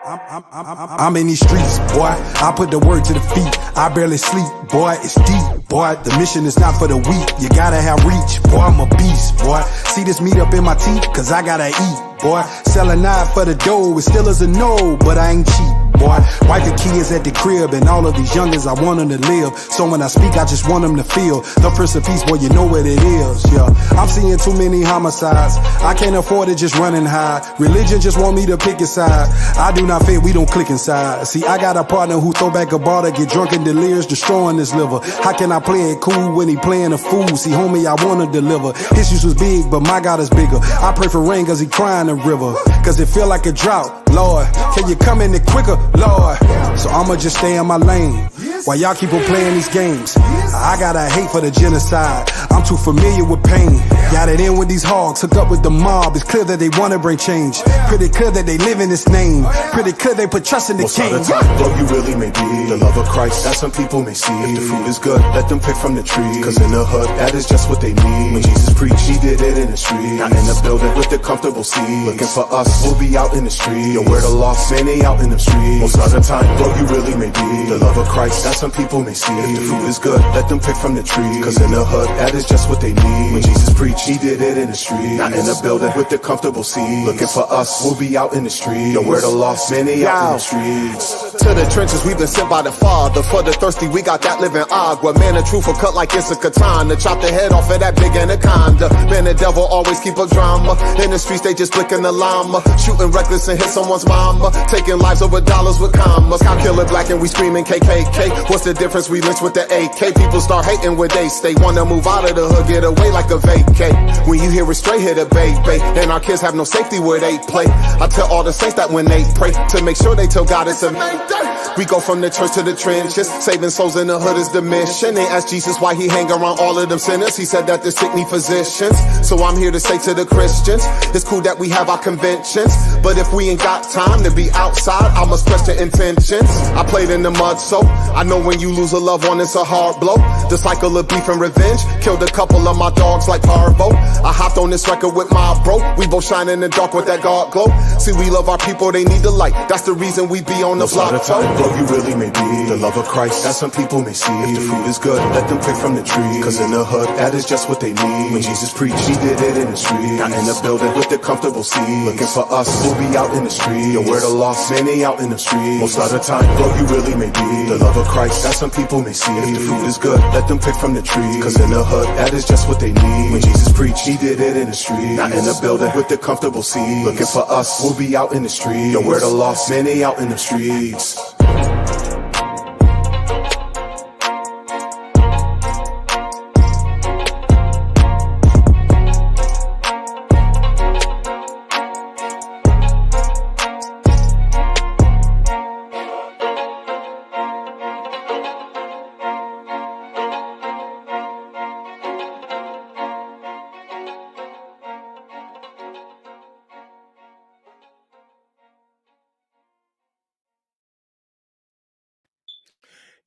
I'm in these streets, boy. I put the word to the feet. I barely sleep, boy. It's deep, boy. The mission is not for the weak. You gotta have reach, boy. I'm a beast, boy. See this meat up in my teeth, cause I gotta eat, boy. Sell a knife for the dough, it still is a no, but I ain't cheap, boy. Wife and kids at the crib, and all of these youngins, I want them to live. So when I speak, I just want them to feel the Prince of Peace, boy, you know what it is, yeah. I'm seeing too many homicides. I can't afford it just running high. Religion just want me to pick a side. I do not fit, we don't click inside. See, I got a partner who throw back a bottle, get drunk and delirious, destroying his liver. How can I play it cool when he playing a fool? See, homie, I wanna deliver. Issues was big, but my God is bigger. I pray for rain cause he crying the river. Cause it feel like a drought, Lord. Can you come in it quicker, Lord? So I'ma just stay in my lane while y'all keep on playing these games. I got a hate for the genocide. I'm too familiar with pain. Got it in with these hogs, hook up with the mob. It's clear that they wanna bring change. Pretty clear that they live in this name. Pretty clear they put trust in the king. Most of the time, though you really may be the love of Christ that some people may see. If the fruit is good, let them pick from the tree. Cause in the hood, that is just what they need. When Jesus preached, he did it in the street. Not in the building with the comfortable seat. Looking for us, we'll be out in the street. Yo, where the lost, man, they out in the street. Most of the time, though you really may be the love of Christ that some people may see. If the fruit is good, let them pick from the tree. Cause in the hood, that is just what they need. When Jesus preached, he did it in the street. Not in the building with the comfortable seat. Looking for us, we'll be out in the street. Yo, where the lost, man, they out in the streets. To the trenches, we've been sent by the Father. For the thirsty, we got that living agua. Man, the truth will cut like it's a katana. Chop the head off of that big anaconda. Man, the devil always keep a drama. In the streets, they just flicking the llama. Shooting reckless and hit someone's mama. Taking lives over dollars with commas. How killer black and we screaming KKK. What's the difference? We lynch with the AK. People start hating where they stay. Wanna move out of the hood, get away like a vacay. When you hear it straight, hit a baby. And our kids have no safety where they play. I tell all the saints that when they pray, to make sure they tell God it's a main day. We go from the church to the trenches. Saving souls in the hood is the mission. They asked Jesus why he hang around all of them sinners. He said that the sick need physicians. So I'm here to say to the Christians, it's cool that we have our conventions, but if we ain't got time to be outside, I must question intentions. I played in the mud, so I know when you lose a loved one, it's a hard blow. The cycle of beef and revenge killed a couple of my dogs like Parvo. I hopped on this record with my bro. We both shine in the dark with that God glow. See, we love our people, they need the light. That's the reason we be on the block. Most of the time, though you really may be the love of Christ that some people may see. If the fruit is good, let them pick from the tree. Cause in the hood, that is just what they need. When Jesus preached, he did it in the street. Not in the building with the comfortable seat. Looking for us, we'll be out in the street. Yo, where the lost, man, they out in the street. Most of the time, though you really may be the love of Christ that some people may see. If the fruit is good, let them pick from the tree. Cause in the hood, that is just what they need. When Jesus preached, he did it in the street. Not in the building with the comfortable seat. Looking for us, we'll be out in the street. Yo, where the lost, man, they out in the streets.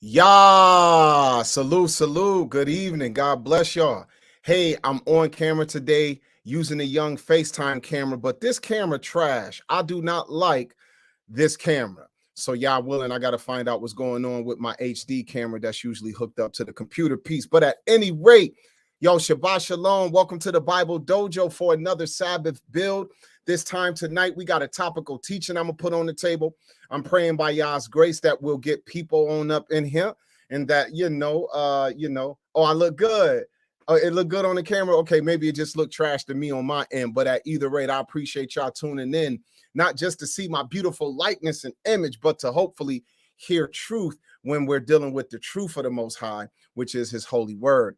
Yeah, salute. Good evening. God bless y'all. Hey, I'm on camera today using a young FaceTime camera, but this camera trash. I do not like this camera. So y'all willing, I got to find out what's going on with my HD camera that's usually hooked up to the computer piece. But at any rate, yo, Shabbat Shalom. Welcome to the Bible Dojo for another Sabbath build. This time tonight, we got a topical teaching I'm going to put on the table. I'm praying by y'all's grace that we'll get people on up in here and that, oh, I look good. Oh, it looked good on the camera. Okay, maybe it just looked trash to me on my end, but at either rate, I appreciate y'all tuning in, not just to see my beautiful likeness and image, but to hopefully hear truth when we're dealing with the truth of the Most High, which is his holy word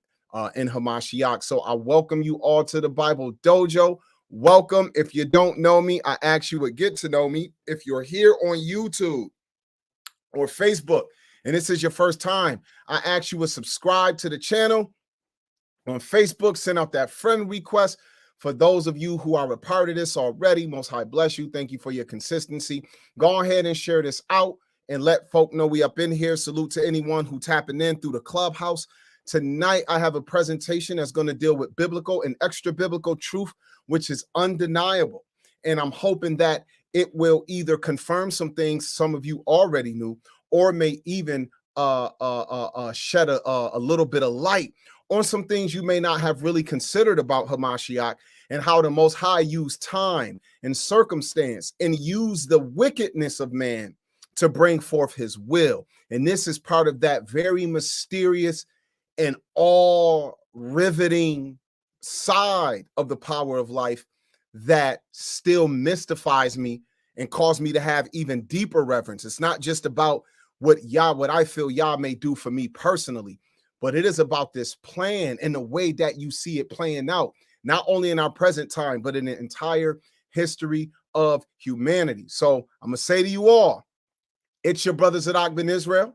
in Hamashiach. So I welcome you all to the Bible Dojo. Welcome. If you don't know me, I ask you to get to know me. If you're here on YouTube or Facebook, and this is your first time, I ask you to subscribe to the channel. On Facebook, send out that friend request. For those of you who are a part of this already, Most High bless you. Thank you for your consistency. Go ahead and share this out and let folk know we up in here. Salute to anyone who tapping in through the clubhouse. Tonight, I have a presentation that's going to deal with biblical and extra biblical truth, which is undeniable. And I'm hoping that it will either confirm some things some of you already knew, or may even shed a little bit of light on some things you may not have really considered about Hamashiach, and how the Most High used time and circumstance and use the wickedness of man to bring forth his will. And this is part of that very mysterious and all riveting side of the power of life that still mystifies me and cause me to have even deeper reverence. It's not just about what I feel Yah may do for me personally, but it is about this plan and the way that you see it playing out, not only in our present time, but in the entire history of humanity. So I'm gonna say to you all, it's your brother Zadok Ben Israel,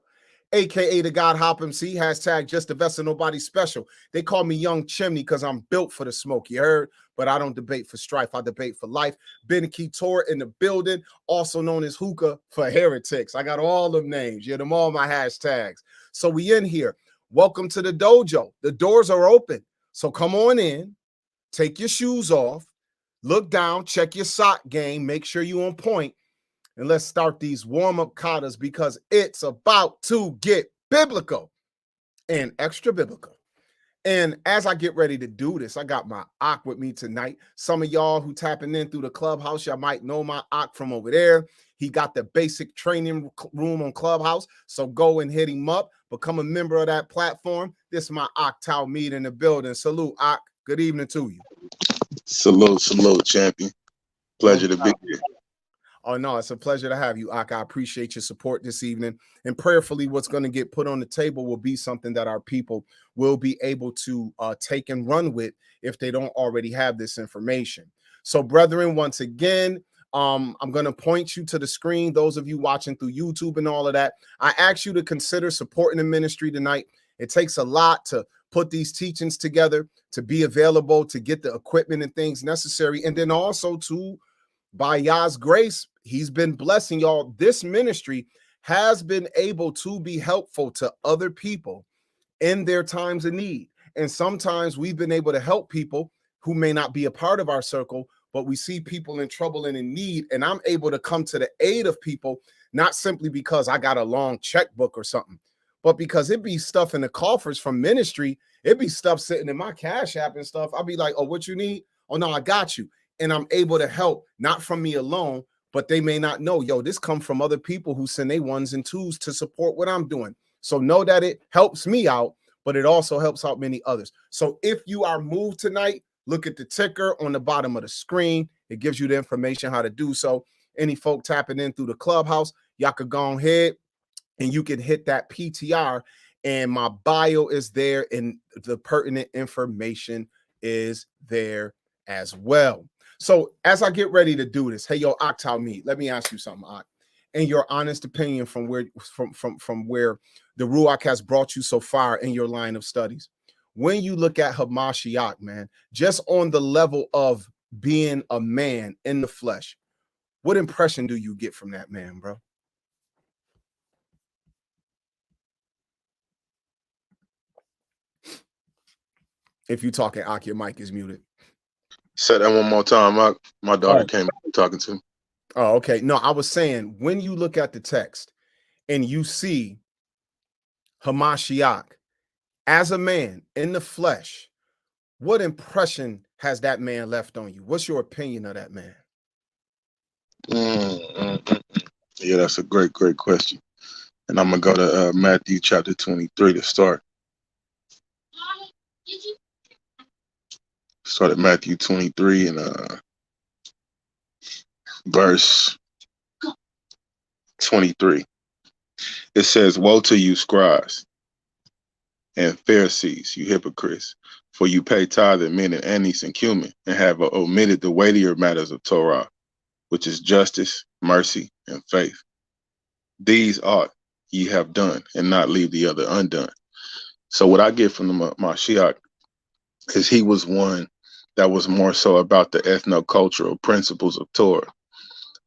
aka the God Hop MC, hashtag just the vessel, nobody special. They call me Young Chimney because I'm built for the smoke, you heard? But I don't debate for strife, I debate for life. Ben Ketor in the building, also known as Hookah for heretics. I got all them names, yeah, them all my hashtags. So we in here. Welcome to the dojo. The doors are open. So come on in, take your shoes off, look down, check your sock game, make sure you're on point, and let's start these warm-up katas because it's about to get biblical and extra biblical. And as I get ready to do this, I got my Ak with me tonight. Some of y'all who tapping in through the Clubhouse, y'all might know my Ak from over there. He got the basic training room on Clubhouse, so go and hit him up. Become a member of that platform. This is my Ak Talmud in the building. Salute, Ak. Good evening to you. Salute, champion. Pleasure to be here. Oh, no, it's a pleasure to have you, Ak. I appreciate your support this evening. And prayerfully, what's going to get put on the table will be something that our people will be able to take and run with if they don't already have this information. So, brethren, once again, I'm going to point you to the screen. Those of you watching through YouTube and all of that, I ask you to consider supporting the ministry tonight. It takes a lot to put these teachings together, to be available, to get the equipment and things necessary, and then also to, by Yah's grace, he's been blessing y'all. This ministry has been able to be helpful to other people in their times of need. And sometimes we've been able to help people who may not be a part of our circle, but we see people in trouble and in need. And I'm able to come to the aid of people, not simply because I got a long checkbook or something, but because it be stuff in the coffers from ministry. It be stuff sitting in my Cash App and stuff. I'll be like, oh, what you need? Oh, no, I got you. And I'm able to help, not from me alone, but they may not know, yo, this come from other people who send their ones and twos to support what I'm doing. So know that it helps me out, but it also helps out many others. So if you are moved tonight, look at the ticker on the bottom of the screen. It gives you the information how to do so. Any folk tapping in through the Clubhouse, y'all could go ahead and you can hit that PTR, and my bio is there, and the pertinent information is there as well. So as I get ready to do this, hey, yo, Ak Talmud, let me ask you something, Ak. In your honest opinion, from where the Ruach has brought you so far in your line of studies, when you look at Hamashiach, man, just on the level of being a man in the flesh, what impression do you get from that man, bro? If you're talking, Ak, your mic is muted. Say that one more time. My daughter came talking to me. Oh, okay. No, I was saying, when you look at the text and you see Hamashiach as a man in the flesh, what impression has that man left on you? What's your opinion of that man? Yeah, that's a great question. And I'm going to go to Matthew chapter 23 to start. Start at Matthew 23 and verse 23. It says, "Woe to you, scribes and Pharisees, you hypocrites, for you pay tithe of mint and anise and cumin, and have omitted the weightier matters of Torah, which is justice, mercy, and faith. These ought ye have done, and not leave the other undone." So what I get from the Mashiach is he was one that was more so about the ethno-cultural principles of Torah,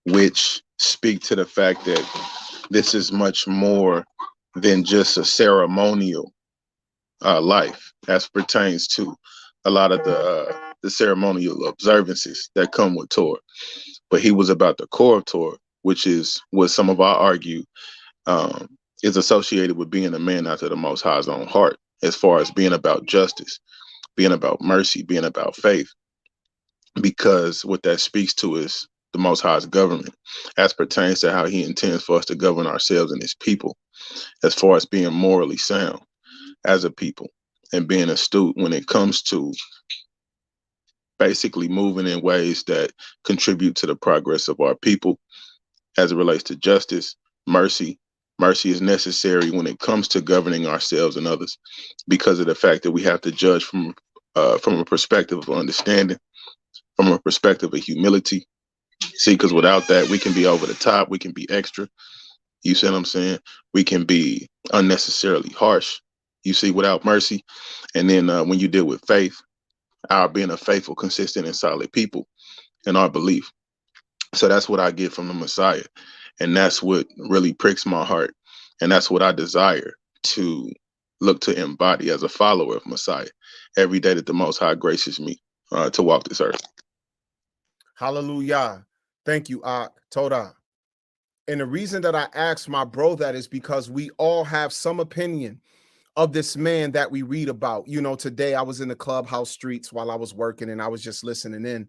which speak to the fact that this is much more than just a ceremonial life, as pertains to a lot of the ceremonial observances that come with Torah. but he was about the core of Torah, which is what some of our argue is associated with being a man after the Most High's own heart, as far as being about justice, being about mercy, being about faith, because what that speaks to is the Most High's government, as pertains to how he intends for us to govern ourselves and his people, as far as being morally sound as a people and being astute when it comes to basically moving in ways that contribute to the progress of our people as it relates to justice, mercy. Mercy is necessary when it comes to governing ourselves and others, because of the fact that we have to judge from a perspective of understanding, from a perspective of humility. See, because without that, we can be over the top, we can be extra. You see what I'm saying? We can be unnecessarily harsh. You see, without mercy. And then when you deal with faith, our being a faithful, consistent, and solid people in our belief. So that's what I get from the Messiah. And that's what really pricks my heart. And that's what I desire to look to embody as a follower of Messiah every day that the Most High graces me to walk this earth. Hallelujah. Thank you, Toda. And the reason that I asked my bro that is because we all have some opinion of this man that we read about. You know, today I was in the clubhouse streets while I was working and I was just listening in.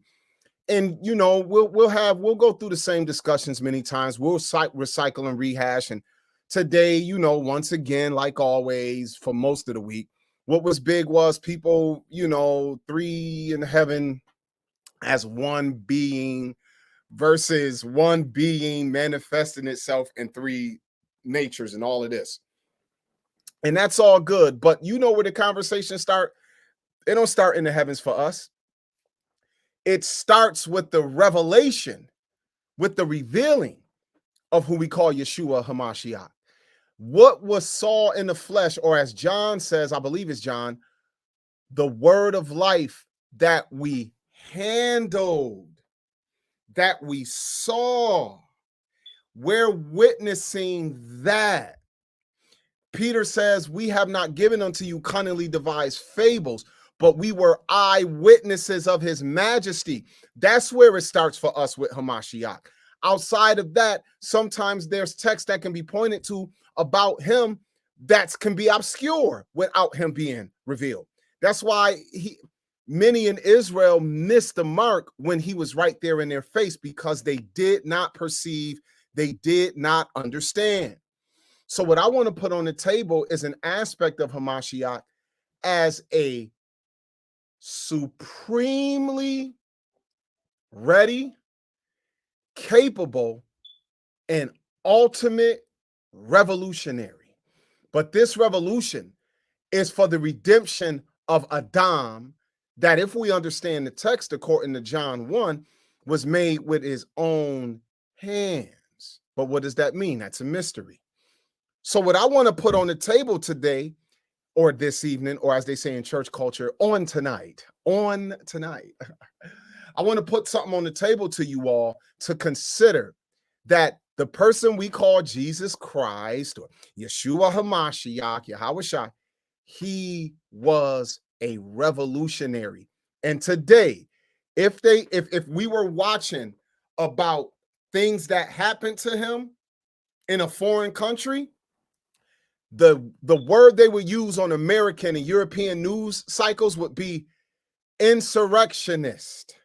And, you know, we'll go through the same discussions many times. We'll recycle and rehash. And today, you know, once again, like always, for most of the week, what was big was people, you know, three in heaven as one being versus one being manifesting itself in three natures and all of this. And that's all good. But you know where the conversation start? It don't start in the heavens for us. It starts with the revelation, with the revealing of who we call Yeshua HaMashiach. What was saw in the flesh, or as John says, I believe it's John, the word of life that we handled, that we saw. We're witnessing that. Peter says, we have not given unto you cunningly devised fables, but we were eyewitnesses of his majesty. That's where it starts for us with Hamashiach. Outside of that, sometimes there's text that can be pointed to about him that can be obscure without him being revealed. That's why many in Israel missed the mark when he was right there in their face, because they did not perceive, they did not understand. So what I want to put on the table is an aspect of Hamashiach as a supremely ready, capable, and ultimate revolutionary. But this revolution is for the redemption of Adam, that, if we understand the text according to John 1, was made with his own hands. But what does that mean? That's a mystery. So what I want to put on the table today, or this evening, or as they say in church culture, on tonight, I want to put something on the table to you all to consider, that the person we call Jesus Christ, or Yeshua HaMashiach, Yahushua, he was a revolutionary. And today, if we were watching about things that happened to him in a foreign country, the word they would use on American and European news cycles would be insurrectionist.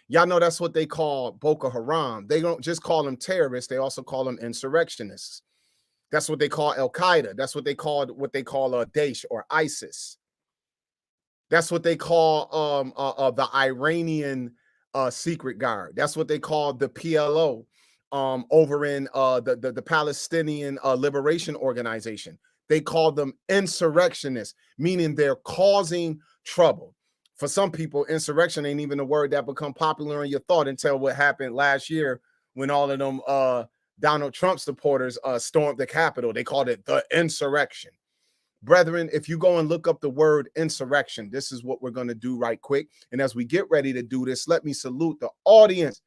Y'all know that's what they call Boko Haram. They don't just call them terrorists, they also call them insurrectionists. That's what they call Al-Qaeda. That's what they call Daesh or ISIS. That's what they call the Iranian secret guard. That's what they call the PLO over in the Palestinian Liberation Organization. They call them insurrectionists, meaning they're causing trouble. For some people, insurrection ain't even a word that become popular in your thought until what happened last year when all of them Donald Trump supporters stormed the Capitol. They called it the insurrection. Brethren, if you go and look up the word insurrection, this is what we're going to do right quick. And as we get ready to do this, let me salute the audience.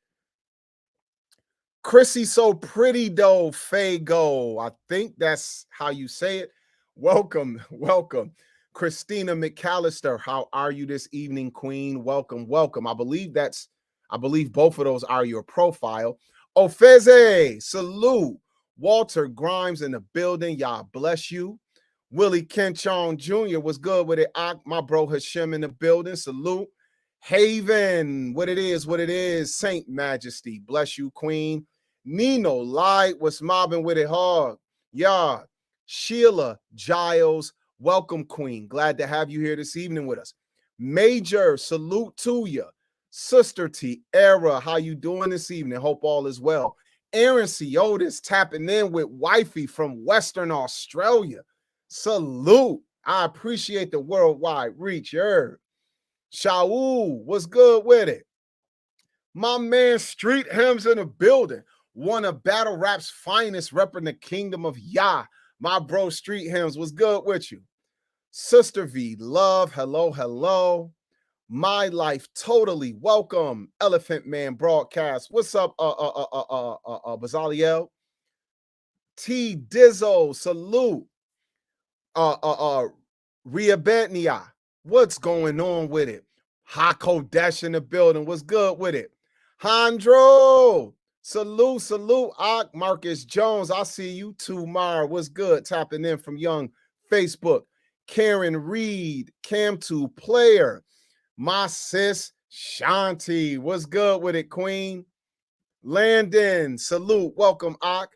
Chrissy So Pretty Though, Fago. I think that's how you say it. Welcome, welcome. Christina McAllister, how are you this evening, Queen? Welcome, welcome. I believe that's I believe both of those are your profile. Ofeze, salute. Walter Grimes in the building. Y'all bless you. Willie Kenchon Jr. was good with it. My bro Hashem in the building. Salute. Haven, what it is. Saint Majesty, bless you, Queen. Nino Light was mobbing with it hard. Yeah. Sheila Giles, welcome, Queen. Glad to have you here this evening with us. Major, salute to you. Sister Tierra, how you doing this evening? Hope all is well. Aaron Ciotis tapping in with wifey from Western Australia. Salute. I appreciate the worldwide reach. Shaul, what's good with it? My man Street Hems in the building. One of battle rap's finest, repping the kingdom of Yah. My bro Street Hems, what's good with you? Sister V Love, hello. My Life Totally, welcome. Elephant Man Broadcast, what's up, Bazaliel? T Dizzo, salute. Ria Betnia, what's going on with it? Hako Dash in the building, what's good with it? Hondro, salute. Marcus Jones, I see you. Tomorrow, what's good? Tapping in from Young Facebook. Karen Reed, Cam2 Player. My sis Shanti, what's good with it, Queen? Landon, salute, welcome, Ak.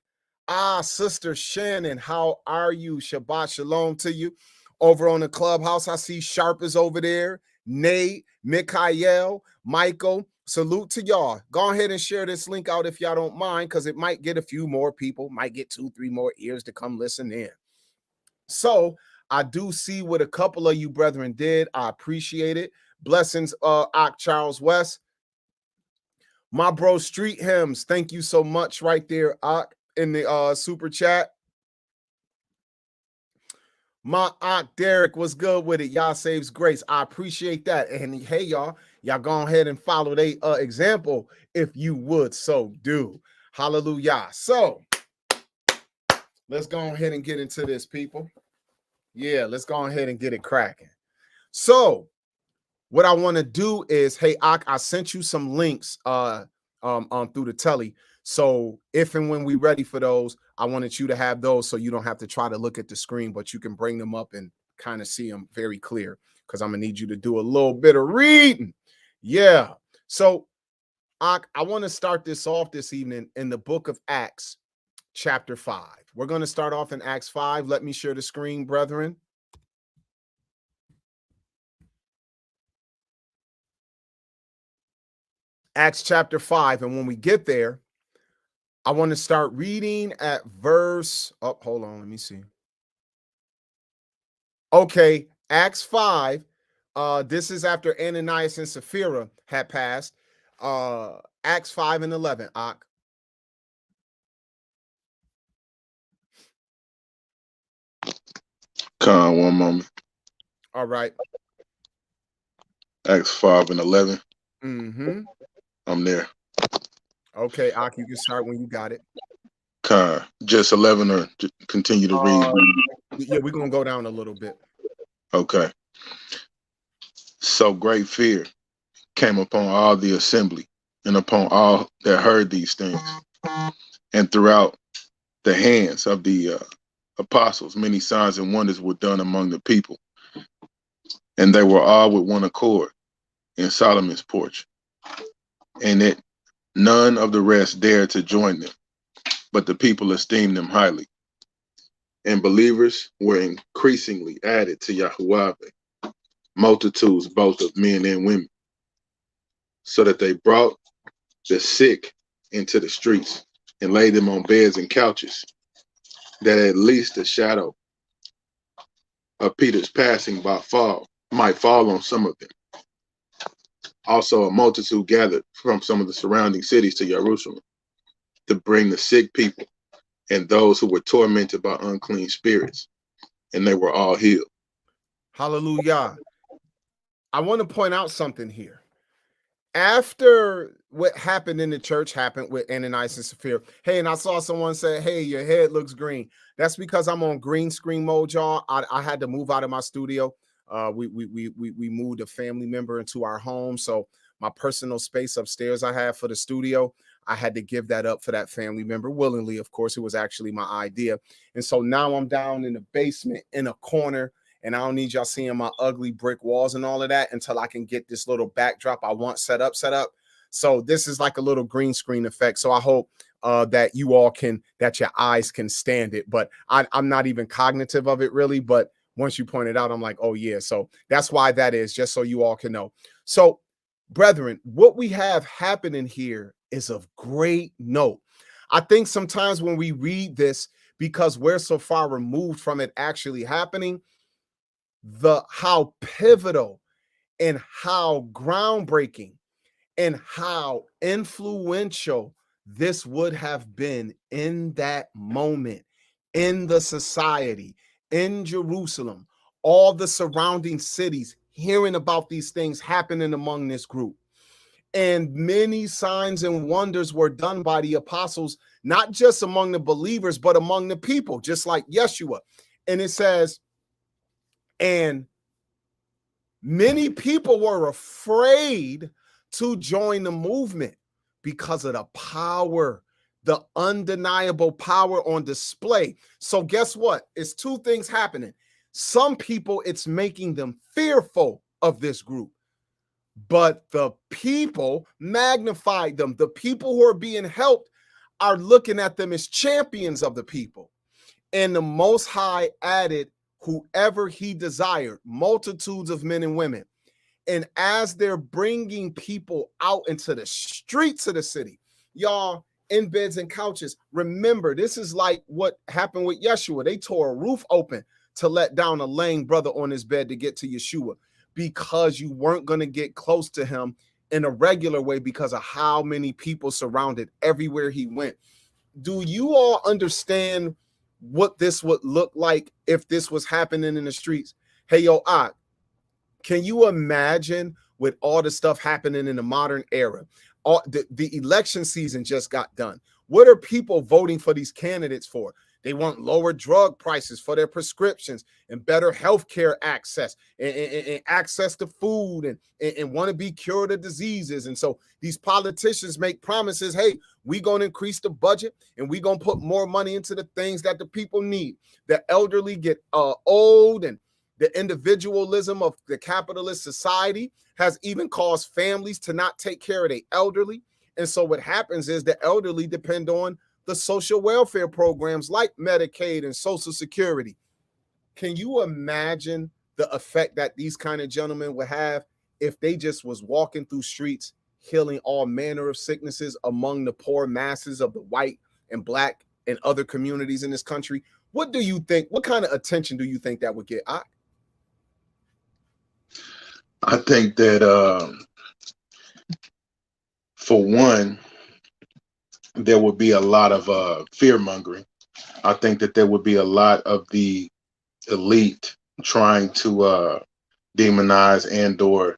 Sister Shannon, how are you? Shabbat shalom to you. Over on the clubhouse, I see Sharp is over there. Nate, Mikhael, Michael, salute to y'all. Go ahead and share this link out if y'all don't mind, because it might get a few more people, might get 2-3 more ears to come listen in. So I do see what a couple of you brethren did. I appreciate it. Blessings, Ak Charles West. My bro Street Hymns, thank you so much right there, Ak, in the super chat. My Ak Derek was good with it. Y'all saves grace. I appreciate that. And hey, y'all go ahead and follow their example if you would so do. Hallelujah. So let's go ahead and get into this, people. Yeah, let's go ahead and get it cracking. So what I want to do is, hey, Ak, I sent you some links through the telly. So if and when we're ready for those, I wanted you to have those so you don't have to try to look at the screen, but you can bring them up and kind of see them very clear, because I'm going to need you to do a little bit of reading. Yeah. So I want to start this off this evening in the book of Acts, chapter 5. We're going to start off in Acts 5. Let me share the screen, brethren. Acts chapter 5. And when we get there, I want to start reading at verse. Oh, hold on. Let me see. Okay. Acts 5. This is after Ananias and Sapphira had passed. Acts 5 and 11. Ak. Con, one moment. All right. Acts 5 and 11. Mm-hmm. I'm there. Okay, Ak, you can start when you got it. Con, just 11 or continue to read? Yeah, we're going to go down a little bit. Okay. So great fear came upon all the assembly and upon all that heard these things. And throughout the hands of the apostles, many signs and wonders were done among the people. And they were all with one accord in Solomon's porch. And that none of the rest dared to join them, but the people esteemed them highly. And believers were increasingly added to Yahuwah, multitudes both of men and women, so that they brought the sick into the streets and laid them on beds and couches, that at least the shadow of Peter's passing by might fall on some of them. Also, a multitude gathered from some of the surrounding cities to Jerusalem to bring the sick people and those who were tormented by unclean spirits, and they were all healed. Hallelujah. I want to point out something here. After what happened in the church happened with Ananias and Sapphira. Hey, and I saw someone say, hey, your head looks green. That's because I'm on green screen mode, y'all. I had to move out of my studio. We moved a family member into our home. So my personal space upstairs I have for the studio. I had to give that up for that family member willingly. Of course, it was actually my idea. And so now I'm down in the basement in a corner, and I don't need y'all seeing my ugly brick walls and all of that until I can get this little backdrop I want set up. So this is like a little green screen effect. So I hope that you all that your eyes can stand it. But I'm not even cognitive of it really. But once you point it out, I'm like, oh yeah. So that's why that is, just so you all can know. So brethren, what we have happening here is of great note. I think sometimes when we read this, because we're so far removed from it actually happening, how pivotal and how groundbreaking and how influential this would have been in that moment, in the society, in Jerusalem, all the surrounding cities, hearing about these things happening among this group. And many signs and wonders were done by the apostles, not just among the believers, but among the people, just like Yeshua. And it says, and many people were afraid to join the movement because of the power, the undeniable power on display. So guess what? It's two things happening. Some people, it's making them fearful of this group. But the people magnified them. The people who are being helped are looking at them as champions of the people. And the Most High added whoever he desired, multitudes of men and women. And as they're bringing people out into the streets of the city, y'all in beds and couches, remember, this is like what happened with Yeshua. They tore a roof open to let down a lame brother on his bed to get to Yeshua, because you weren't going to get close to him in a regular way because of how many people surrounded everywhere he went. Do you all understand what this would look like if this was happening in the streets? Hey, yo, can you imagine with all the stuff happening in the modern era? The election season just got done. What are people voting for these candidates for? They want lower drug prices for their prescriptions and better healthcare access and access to food and want to be cured of diseases. And so these politicians make promises. Hey, we're going to increase the budget and we're going to put more money into the things that the people need. The elderly get old, and the individualism of the capitalist society has even caused families to not take care of the elderly. And so what happens is the elderly depend on the social welfare programs like Medicaid and Social Security. Can you imagine the effect that these kind of gentlemen would have if they just was walking through streets, healing all manner of sicknesses among the poor masses of the white and black and other communities in this country? What do you think? What kind of attention do you think that would get? I think that for one, there would be a lot of fear mongering. I think that there would be a lot of the elite trying to demonize and or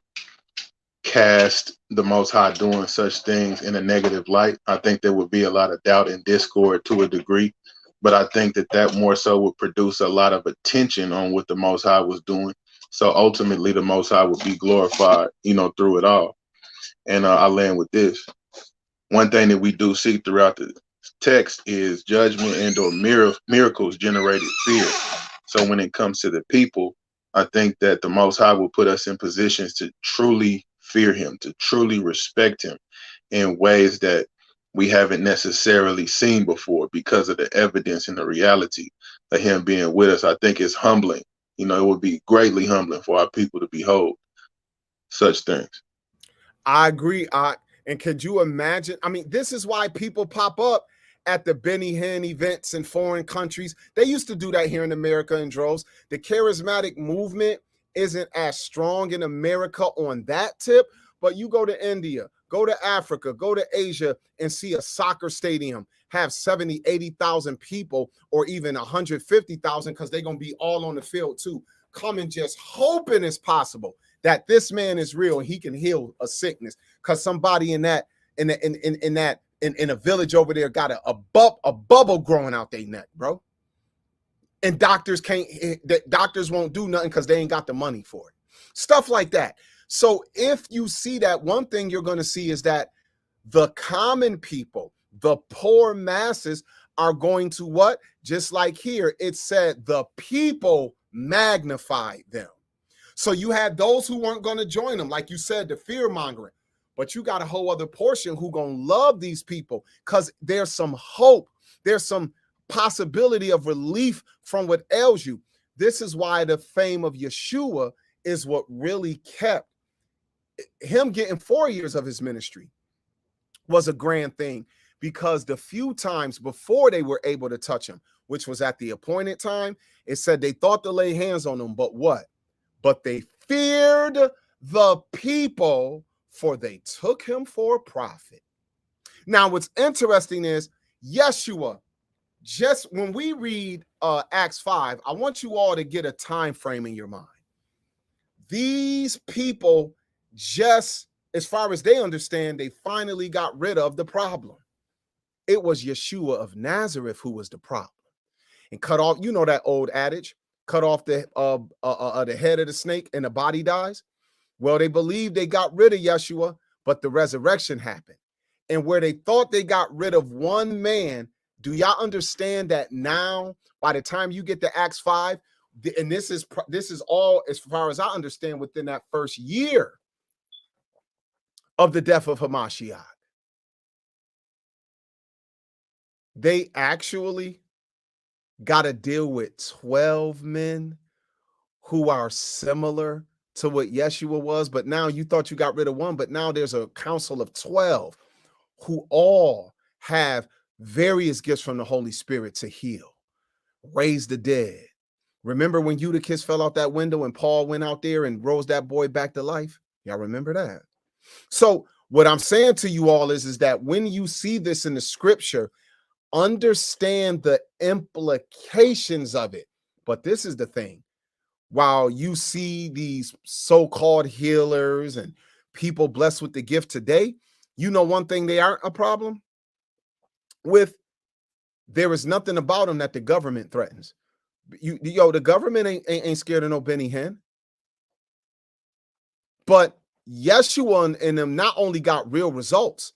cast the Most High doing such things in a negative light. I think there would be a lot of doubt and discord to a degree, but I think that that more so would produce a lot of attention on what the Most High was doing. So ultimately the Most High would be glorified, through it all. And I land with this. One thing that we do see throughout the text is judgment and or miracles generated fear. So when it comes to the people, I think that the Most High will put us in positions to truly fear him, to truly respect him in ways that we haven't necessarily seen before because of the evidence and the reality of him being with us. I think it's humbling. It would be greatly humbling for our people to behold such things. I agree. And could you imagine? I mean, this is why people pop up at the Benny Hinn events in foreign countries. They used to do that here in America in droves. The charismatic movement isn't as strong in America on that tip, but you go to India, go to Africa, go to Asia and see a soccer stadium have 70, 80,000 people or even 150,000 because they're going to be all on the field too, coming just hoping it's possible that this man is real and he can heal a sickness because somebody in a village over there got a bubble growing out their neck, bro. And doctors won't do nothing because they ain't got the money for it. Stuff like that. So if you see that, one thing you're going to see is that the common people, the poor masses, are going to what? Just like here, it said the people magnified them. So you had those who weren't going to join them, like you said, the fear mongering. But you got a whole other portion who going to love these people because there's some hope. There's some possibility of relief from what ails you. This is why the fame of Yeshua is what really kept him getting 4 years of his ministry was a grand thing, because the few times before they were able to touch him, which was at the appointed time, it said they thought to lay hands on him, but what? But they feared the people, for they took him for a prophet. Now, what's interesting is Yeshua, just when we read Acts 5, I want you all to get a time frame in your mind. These people, just as far as they understand, they finally got rid of the problem. It was Yeshua of Nazareth who was the problem. And cut off, you know that old adage, cut off the head of the snake and the body dies. Well, they believed they got rid of Yeshua, but the resurrection happened. And where they thought they got rid of one man, do y'all understand that now, by the time you get to Acts 5, and this is all, as far as I understand, within that first year of the death of Hamashiach, they actually got to deal with 12 men who are similar to what Yeshua was. But now you thought you got rid of one, but now there's a council of 12 who all have various gifts from the Holy Spirit to heal, raise the dead. Remember when Eutychus fell out that window and Paul went out there and rose that boy back to life? Y'all remember that? So what I'm saying to you all is that when you see this in the scripture, understand the implications of it. But this is the thing. While you see these so-called healers and people blessed with the gift today, you know one thing they aren't a problem with? There is nothing about them that the government threatens. The government ain't scared of no Benny Hinn. But Yeshua and them not only got real results,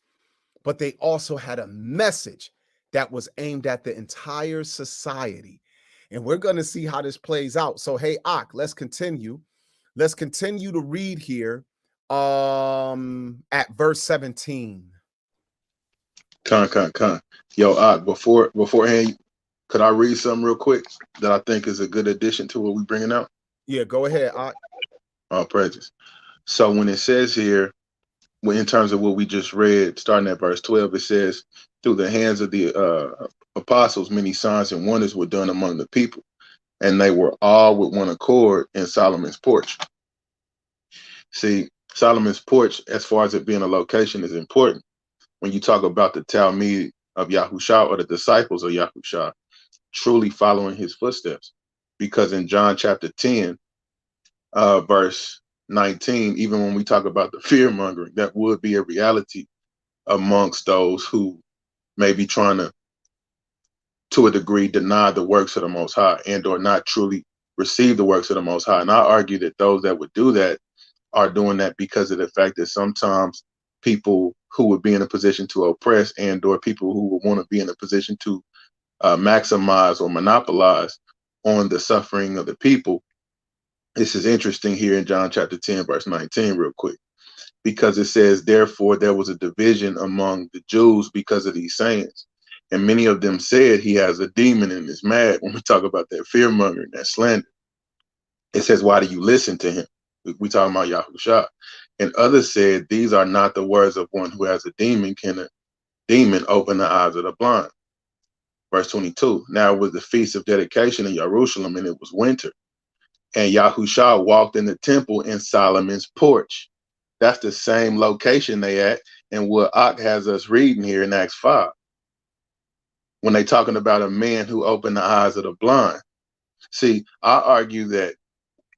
but they also had a message that was aimed at the entire society. And we're going to see how this plays out. So, hey, Ak, let's continue. Let's continue to read here at verse 17. Con. Yo, Ak, beforehand, could I read something real quick that I think is a good addition to what we're bringing out? Yeah, go ahead, Ak. Oh, praises. So when it says here, in terms of what we just read, starting at verse 12, it says, through the hands of the apostles, many signs and wonders were done among the people, and they were all with one accord in Solomon's porch. See, Solomon's porch, as far as it being a location, is important. When you talk about the Talmud of Yahusha, or the disciples of Yahusha, truly following his footsteps. Because in John chapter 10, verse 19, even when we talk about the fear mongering, that would be a reality amongst those who may be trying to a degree, deny the works of the Most High and or not truly receive the works of the Most High. And I argue that those that would do that are doing that because of the fact that sometimes people who would be in a position to oppress and or people who would want to be in a position to maximize or monopolize on the suffering of the people. This is interesting here in John chapter 10, verse 19, real quick, because it says, therefore, there was a division among the Jews because of these sayings. And many of them said he has a demon and is mad. When we talk about that fear mongering, that slander, it says, why do you listen to him? We talking about Yahusha. And others said, these are not the words of one who has a demon. Can a demon open the eyes of the blind? Verse 22, now it was the feast of dedication in Jerusalem, and it was winter. And Yahusha walked in the temple in Solomon's porch. That's the same location they at, and what Ak has us reading here in Acts 5. When they talking about a man who opened the eyes of the blind. See, I argue that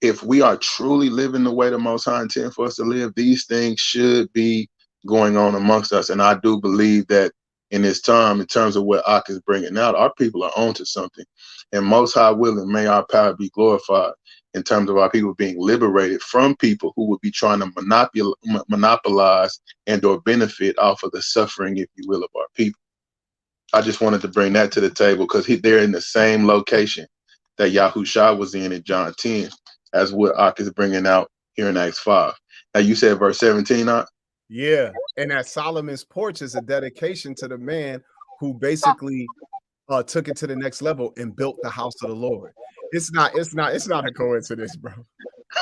if we are truly living the way the Most High intended for us to live, these things should be going on amongst us. And I do believe that in this time, in terms of what Ak is bringing out, our people are onto something. And most high willing, may our power be glorified in terms of our people being liberated from people who would be trying to monopolize and or benefit off of the suffering, if you will, of our people. I just wanted to bring that to the table because they're in the same location that Yahushua was in John 10, as what Ak is bringing out here in Acts 5. Now, you said verse 17, Ak? Yeah, and that Solomon's porch is a dedication to the man who basically took it to the next level and built the house of the Lord. It's not a coincidence, bro.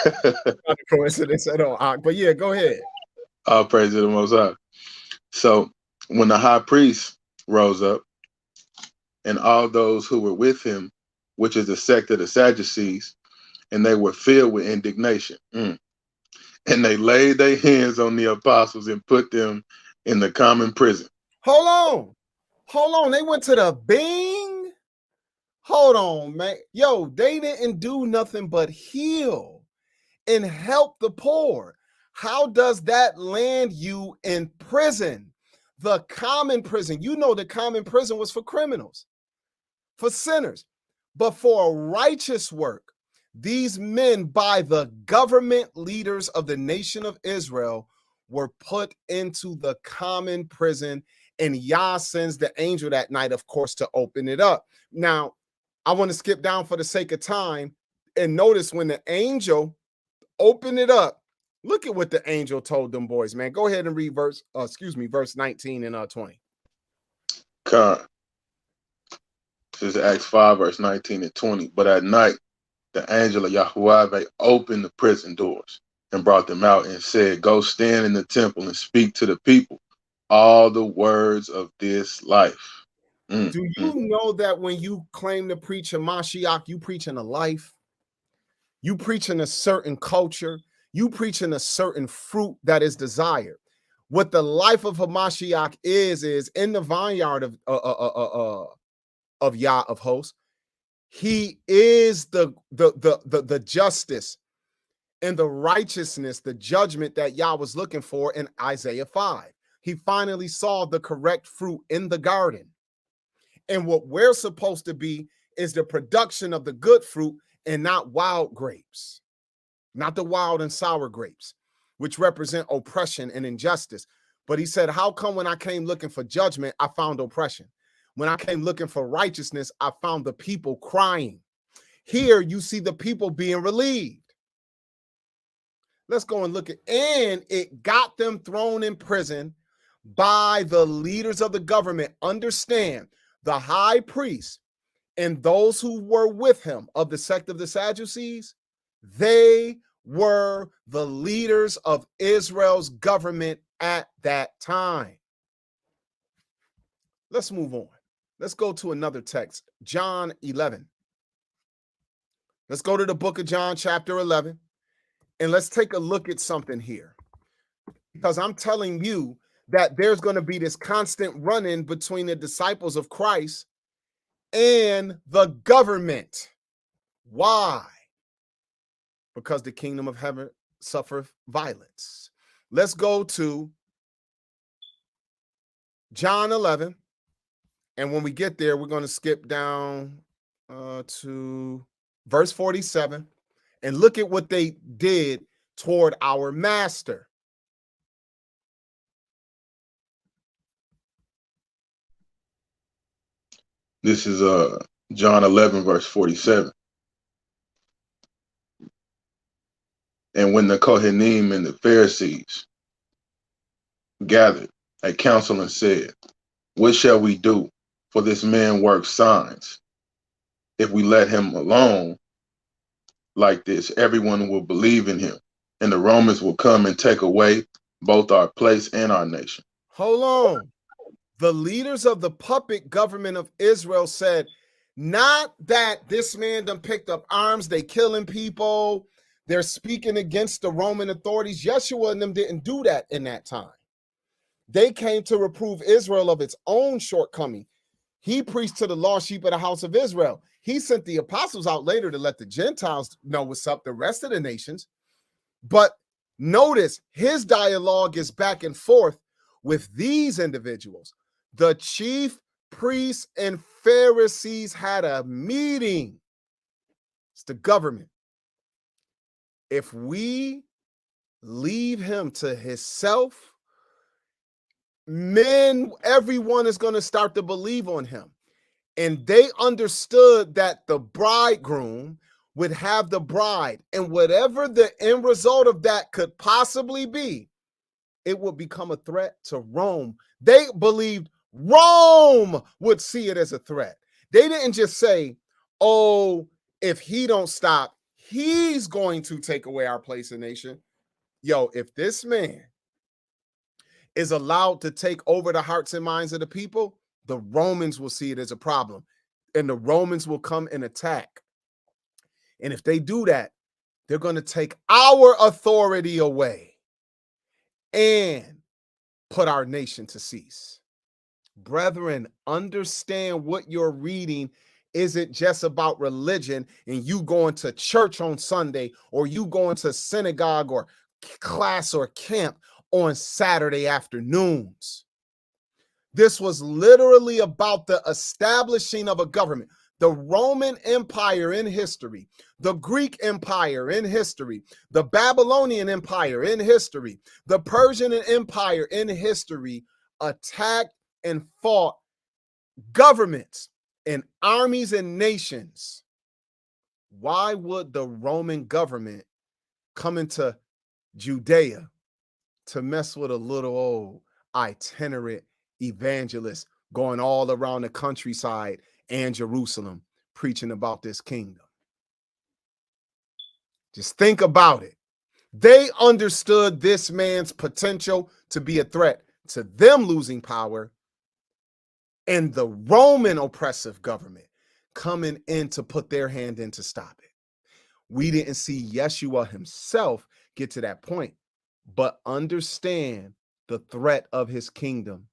It's not a coincidence at all. But yeah, go ahead. All praise to the Most High. So when the high priest rose up, and all those who were with him, which is the sect of the Sadducees, and they were filled with indignation. And they laid their hands on the apostles and put them in the common prison. Hold on. They went to the Bing. Hold on, man. Yo, they didn't do nothing but heal and help the poor. How does that land you in prison? The common prison. You know, the common prison was for criminals, for sinners, but for a righteous work. These men, by the government leaders of the nation of Israel, were put into the common prison, and Yah sends the angel that night, of course, to open it up. Now, I want to skip down for the sake of time and notice when the angel opened it up, look at what the angel told them boys, man. Go ahead and read verse 19 and 20. This is Acts 5, verse 19 and 20. But at night, the angel of Yahuwah opened the prison doors and brought them out and said, go stand in the temple and speak to the people all the words of this life. Do you know that when you claim to preach a Mashiach, you preaching a life? You preaching a certain culture. You preaching a certain fruit that is desired. What the life of a Mashiach is in the vineyard of Yah of hosts. He is the justice and the righteousness, the judgment that Yah was looking for in Isaiah 5. He finally saw the correct fruit in the garden. And what we're supposed to be is the production of the good fruit and not wild grapes, not the wild and sour grapes, which represent oppression and injustice. But he said, how come when I came looking for judgment, I found oppression? When I came looking for righteousness, I found the people crying. Here you see the people being relieved. Let's go and look at, and it got them thrown in prison by the leaders of the government. Understand, the high priest and those who were with him of the sect of the Sadducees, they were the leaders of Israel's government at that time. Let's move on. Let's go to another text, John 11. Let's go to the book of John, chapter 11, and let's take a look at something here. Because I'm telling you that there's going to be this constant run-in between the disciples of Christ and the government. Why? Because the kingdom of heaven suffereth violence. Let's go to John 11. And when we get there, we're going to skip down to verse 47 and look at what they did toward our master. This is John 11, verse 47. And when the Kohanim and the Pharisees gathered a council and said, what shall we do? For this man works signs. If we let him alone like this, everyone will believe in him, and the Romans will come and take away both our place and our nation. Hold on. The leaders of the puppet government of Israel said, not that this man done picked up arms, they killing people, they're speaking against the Roman authorities. Yeshua and them didn't do that in that time. They came to reprove Israel of its own shortcoming. He preached to the lost sheep of the house of Israel. He sent the apostles out later to let the Gentiles know what's up, the rest of the nations. But notice his dialogue is back and forth with these individuals. The chief priests and Pharisees had a meeting. It's the government. If we leave him to himself, everyone is going to start to believe on him. And they understood that the bridegroom would have the bride, and whatever the end result of that could possibly be, it would become a threat to Rome. They believed Rome would see it as a threat. They didn't just say, oh, if he don't stop, he's going to take away our place in nation. Yo, if this man is allowed to take over the hearts and minds of the people, the Romans will see it as a problem, and the Romans will come and attack. And if they do that, they're going to take our authority away and put our nation to cease. Brethren, understand what you're reading isn't just about religion and you going to church on Sunday or you going to synagogue or class or camp on Saturday afternoons. This was literally about the establishing of a government. The Roman Empire in history, the Greek Empire in history, the Babylonian Empire in history, the Persian Empire in history attacked and fought governments and armies and nations. Why would the Roman government come into Judea to mess with a little old itinerant evangelist going all around the countryside and Jerusalem preaching about this kingdom? Just think about it. They understood this man's potential to be a threat to them losing power and the Roman oppressive government coming in to put their hand in to stop it. We didn't see Yeshua himself get to that point, but understand the threat of his kingdom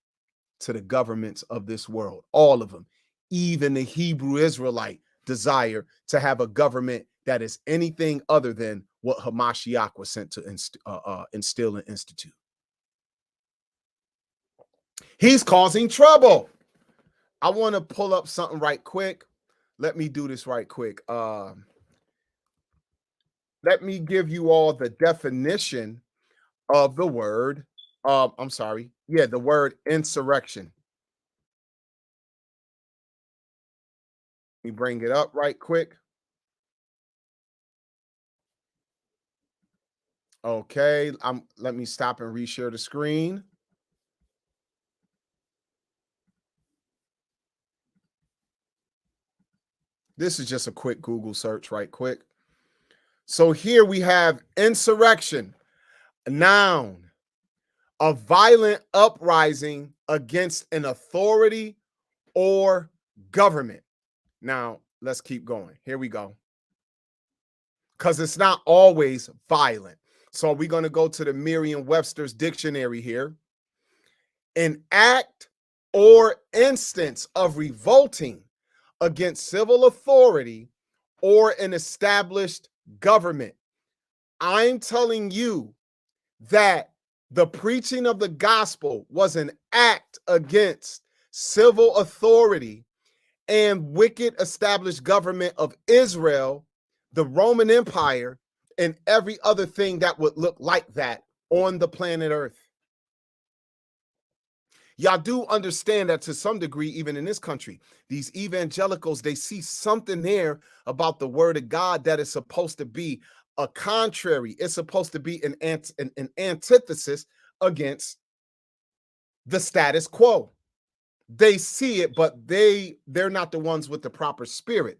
to the governments of this world, all of them. Even the Hebrew Israelite desire to have a government that is anything other than what Hamashiach was sent to instill and institute. He's causing trouble. I want to pull up something right quick. Let me do this right quick. Let me give you all the definition of the word. I'm sorry. Yeah, the word insurrection. Let me bring it up right quick. Okay, let me stop and reshare the screen. This is just a quick Google search right quick. So here we have insurrection, a noun, a violent uprising against an authority or government. Now, let's keep going. Here we go. Because it's not always violent. So we're going to go to the Merriam-Webster's dictionary here. An act or instance of revolting against civil authority or an established government. I'm telling you that the preaching of the gospel was an act against civil authority and wicked established government of Israel, the Roman Empire, and every other thing that would look like that on the planet Earth. Y'all do understand that to some degree, even in this country, these evangelicals, they see something there about the word of God that is supposed to be a contrary. It's supposed to be an antithesis against the status quo. They see it, but they're not the ones with the proper spirit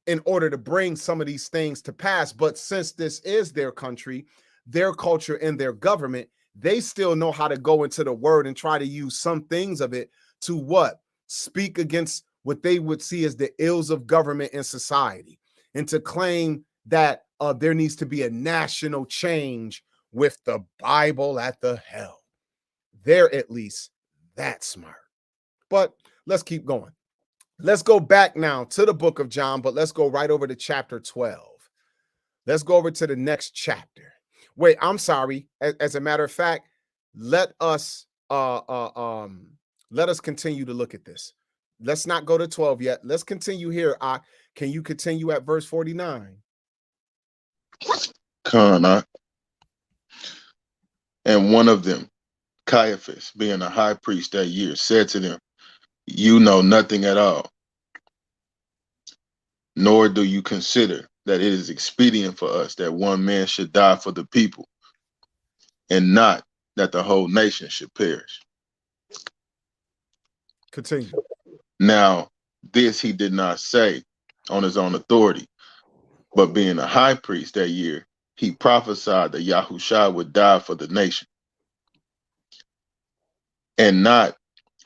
in order to bring some of these things to pass. But since this is their country, their culture, and their government, they still know how to go into the word and try to use some things of it to what? Speak against what they would see as the ills of government and society, and to claim that there needs to be a national change with the Bible at the helm. They're at least that smart. But let's keep going. Let's go back now to the book of John, but let's go right over to chapter 12. Let's go over to the next chapter. Wait, I'm sorry. As a matter of fact, let us Let us continue to look at this. Let's not go to 12 yet. Let's continue here. Can you continue at verse 49? Con, and one of them, Caiaphas, being a high priest that year, said to them, "You know nothing at all, nor do you consider that it is expedient for us that one man should die for the people, and not that the whole nation should perish." Continue. Now, this he did not say on his own authority, but being a high priest that year, he prophesied that Yahushua would die for the nation, and not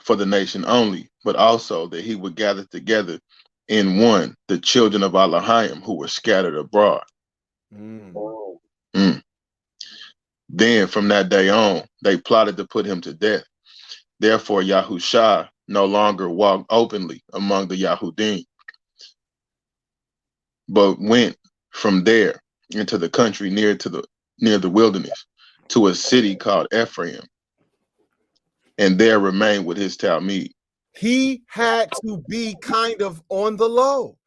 for the nation only, but also that he would gather together in one the children of Elohim who were scattered abroad. Mm. Then from that day on, they plotted to put him to death. Therefore, Yahushua no longer walked openly among the Yahudim, but went from there into the country near the wilderness, to a city called Ephraim, and there remained with his Talmud. He had to be kind of on the low.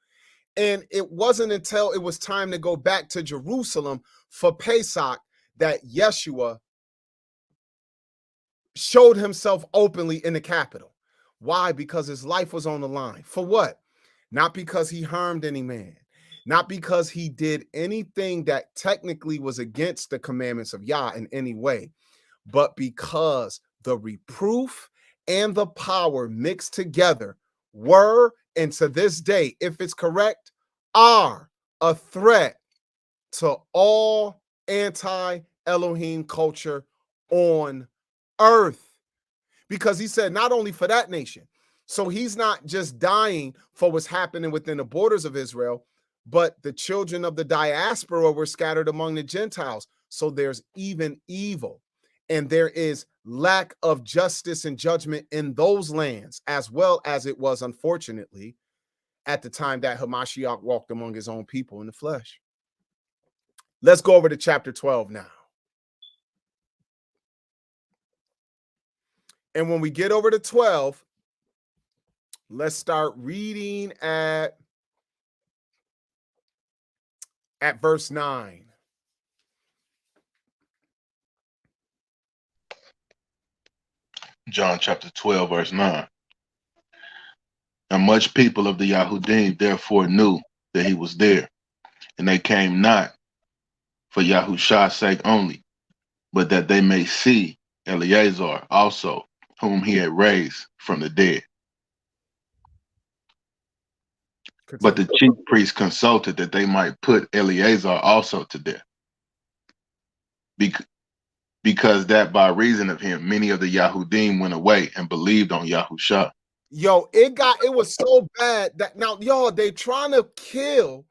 And it wasn't until it was time to go back to Jerusalem for Pesach that Yeshua showed himself openly in the capital. Why? Because his life was on the line. For what? Not because he harmed any man, not because he did anything that technically was against the commandments of Yah in any way, but because the reproof and the power mixed together were, and to this day, if it's correct, are a threat to all anti-Elohim culture on earth. Because he said not only for that nation, so he's not just dying for what's happening within the borders of Israel, but the children of the diaspora were scattered among the Gentiles. So there's even evil, and there is lack of justice and judgment in those lands, as well as it was, unfortunately, at the time that Hamashiach walked among his own people in the flesh. Let's go over to chapter 12 now. And when we get over to 12, let's start reading at verse 9. John chapter 12, verse 9. And much people of the Yahudim therefore knew that he was there, and they came not for Yahushua's sake only, but that they may see Eleazar also, whom he had raised from the dead. But the chief priests consulted that they might put Eleazar also to death, because that by reason of him, many of the Yahudim went away and believed on Yahushua. Yo, it was so bad that now, y'all, they trying to kill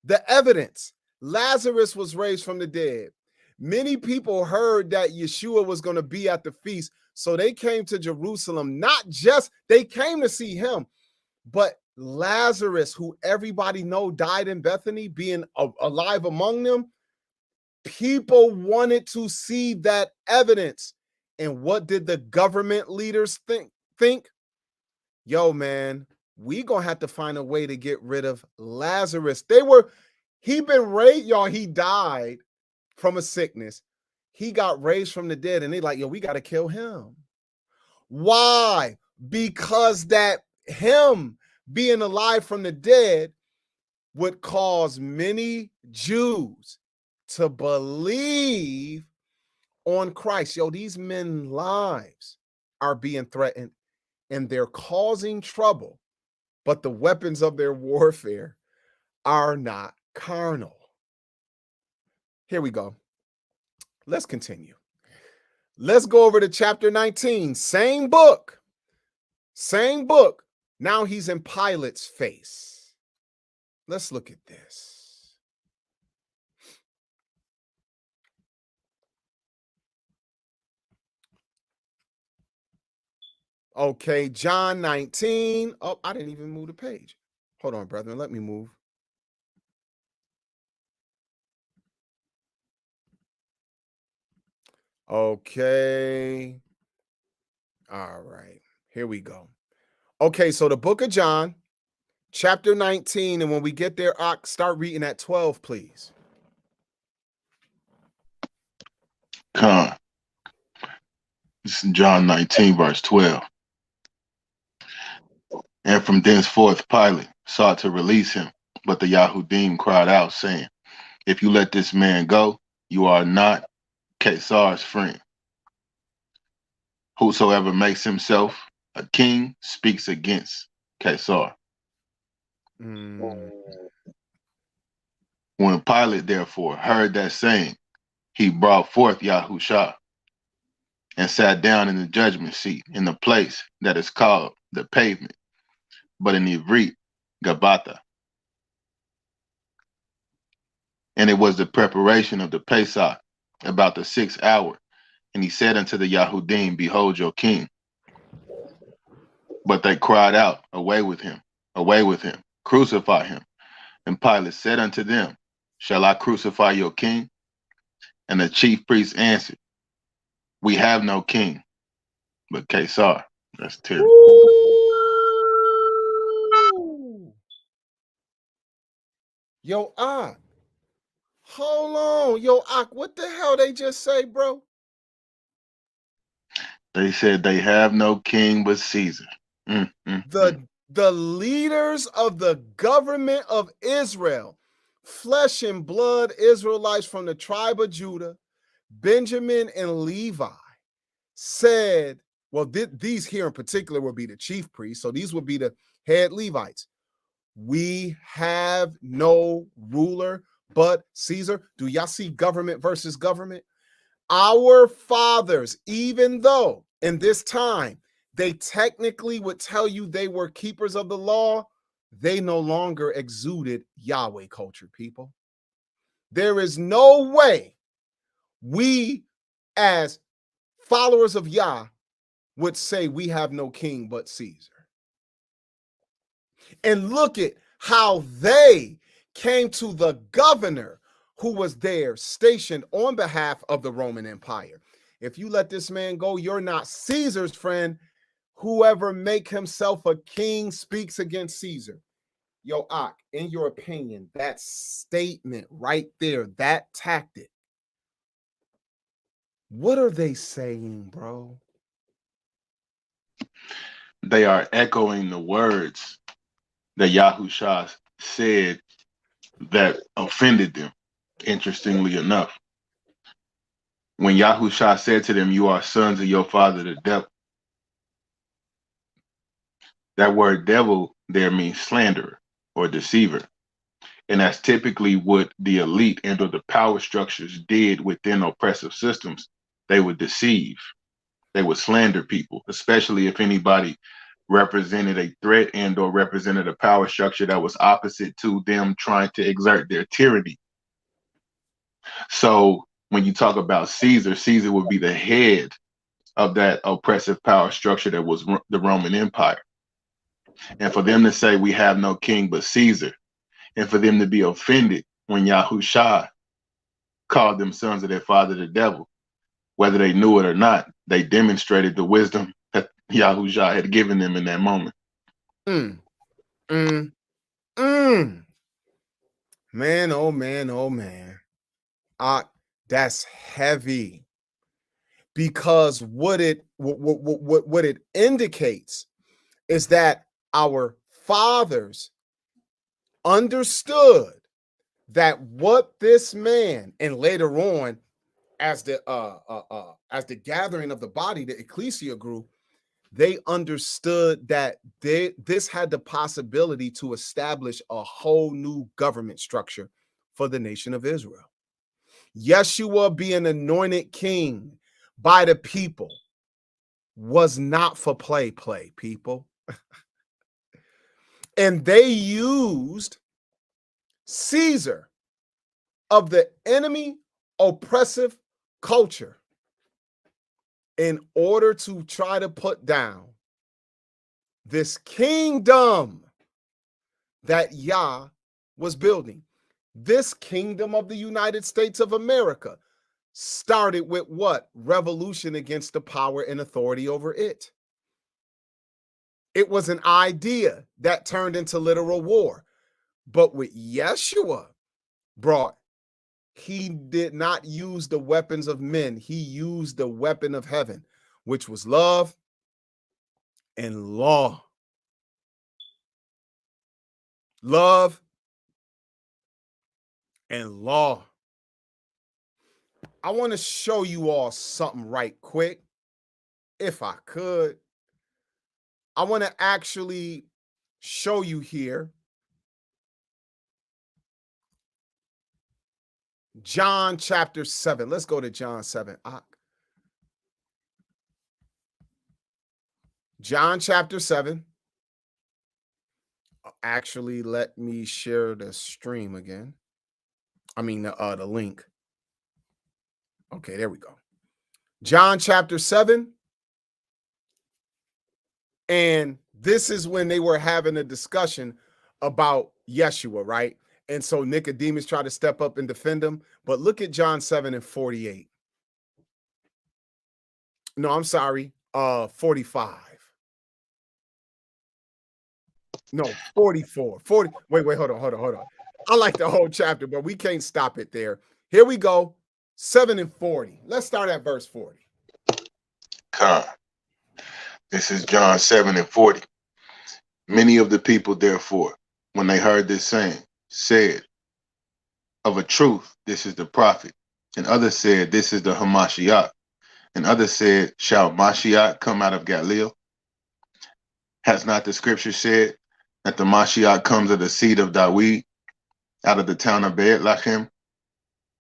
the evidence. Lazarus was raised from the dead. Many people heard that Yeshua was going to be at the feast, so they came to Jerusalem. Not just they came to see him, but Lazarus, who everybody know died in Bethany, being alive among them. People wanted to see that evidence. And what did the government leaders think? Yo, man, we gonna have to find a way to get rid of Lazarus. He been raised, y'all. He died from a sickness. He got raised from the dead, and they like, yo, we got to kill him. Why? Because that him being alive from the dead would cause many Jews to believe on Christ. Yo, these men's lives are being threatened and they're causing trouble, but the weapons of their warfare are not carnal. Here we go. Let's continue. Let's go over to chapter 19. Same book. Same book. Now he's in Pilate's face. Let's look at this. Okay, John 19. Oh, I didn't even move the page. Hold on, brethren. Let me move. Okay. All right. Here we go. Okay, so the book of John, chapter 19, and when we get there, I'll start reading at 12, please. Con. This is John 19, verse 12. And from thenceforth Pilate sought to release him, but the Yahudim cried out, saying, if you let this man go, you are not Caesar's friend. Whosoever makes himself a king speaks against Caesar. Mm. When Pilate therefore heard that saying, he brought forth Yahusha and sat down in the judgment seat in the place that is called the pavement, but in Ivrit, Gabata. And it was the preparation of the Pesach about the 6th hour. And he said unto the Yahudim, behold your king. But they cried out, away with him, crucify him. And Pilate said unto them, shall I crucify your king? And the chief priests answered, we have no king but Caesar. That's terrible. Ooh. Yo, hold on. Yo, what the hell they just say, bro? They said they have no king but Caesar. The leaders of the government of Israel, flesh and blood Israelites from the tribe of Judah, Benjamin and Levi, said, well, these here in particular will be the chief priests, so these would be the head Levites. We have no ruler but Caesar. Do y'all see government versus government? Our fathers, even though in this time they technically would tell you they were keepers of the law, they no longer exuded Yahweh culture, people. There is no way we as followers of Yah would say we have no king but Caesar. And look at how they came to the governor who was there stationed on behalf of the Roman Empire. If you let this man go, you're not Caesar's friend. Whoever make himself a king speaks against Caesar. Yo, Ak, in your opinion, that statement right there, that tactic, what are they saying, bro? They are echoing the words that Yahusha said that offended them, interestingly enough. When Yahusha said to them, you are sons of your father, the devil. That word devil there means slanderer or deceiver. And that's typically what the elite and or the power structures did within oppressive systems. They would deceive. They would slander people, especially if anybody represented a threat and or represented a power structure that was opposite to them trying to exert their tyranny. So when you talk about Caesar, Caesar would be the head of that oppressive power structure that was the Roman Empire. And for them to say we have no king but Caesar, and for them to be offended when Yahusha called them sons of their father, the devil, whether they knew it or not, they demonstrated the wisdom that Yahusha had given them in that moment. Man, oh man, oh man. That's heavy. Because what it indicates is that our fathers understood that what this man, and later on, as the gathering of the body, the ecclesia grew, they understood that this had the possibility to establish a whole new government structure for the nation of Israel. Yeshua being anointed king by the people was not for play, people. And they used Caesar of the enemy oppressive culture in order to try to put down this kingdom that Yah was building. This kingdom of the United States of America started with what? Revolution against the power and authority over it. It was an idea that turned into literal war. But what Yeshua brought, he did not use the weapons of men. He used the weapon of heaven, which was love and law. Love and law. I want to show you all something right quick, if I could. I want to actually show you here John chapter 7. Let's go to John 7. John chapter 7. Actually, let me share the stream again. I mean, the link. Okay, there we go. John chapter 7. And this is when they were having a discussion about Yeshua, right? And so Nicodemus tried to step up and defend him. But look at John 7 and 48. No, I'm sorry. 45. No, 44. 40. Wait, hold on. I like the whole chapter, but we can't stop it there. Here we go. 7 and 40. Let's start at verse 40. This is John 7 and 40. Many of the people, therefore, when they heard this saying, said, of a truth, this is the prophet. And others said, this is the Hamashiach. And others said, shall Mashiach come out of Galilee? Has not the scripture said that the Mashiach comes of the seed of Dawid, out of the town of Bethlehem,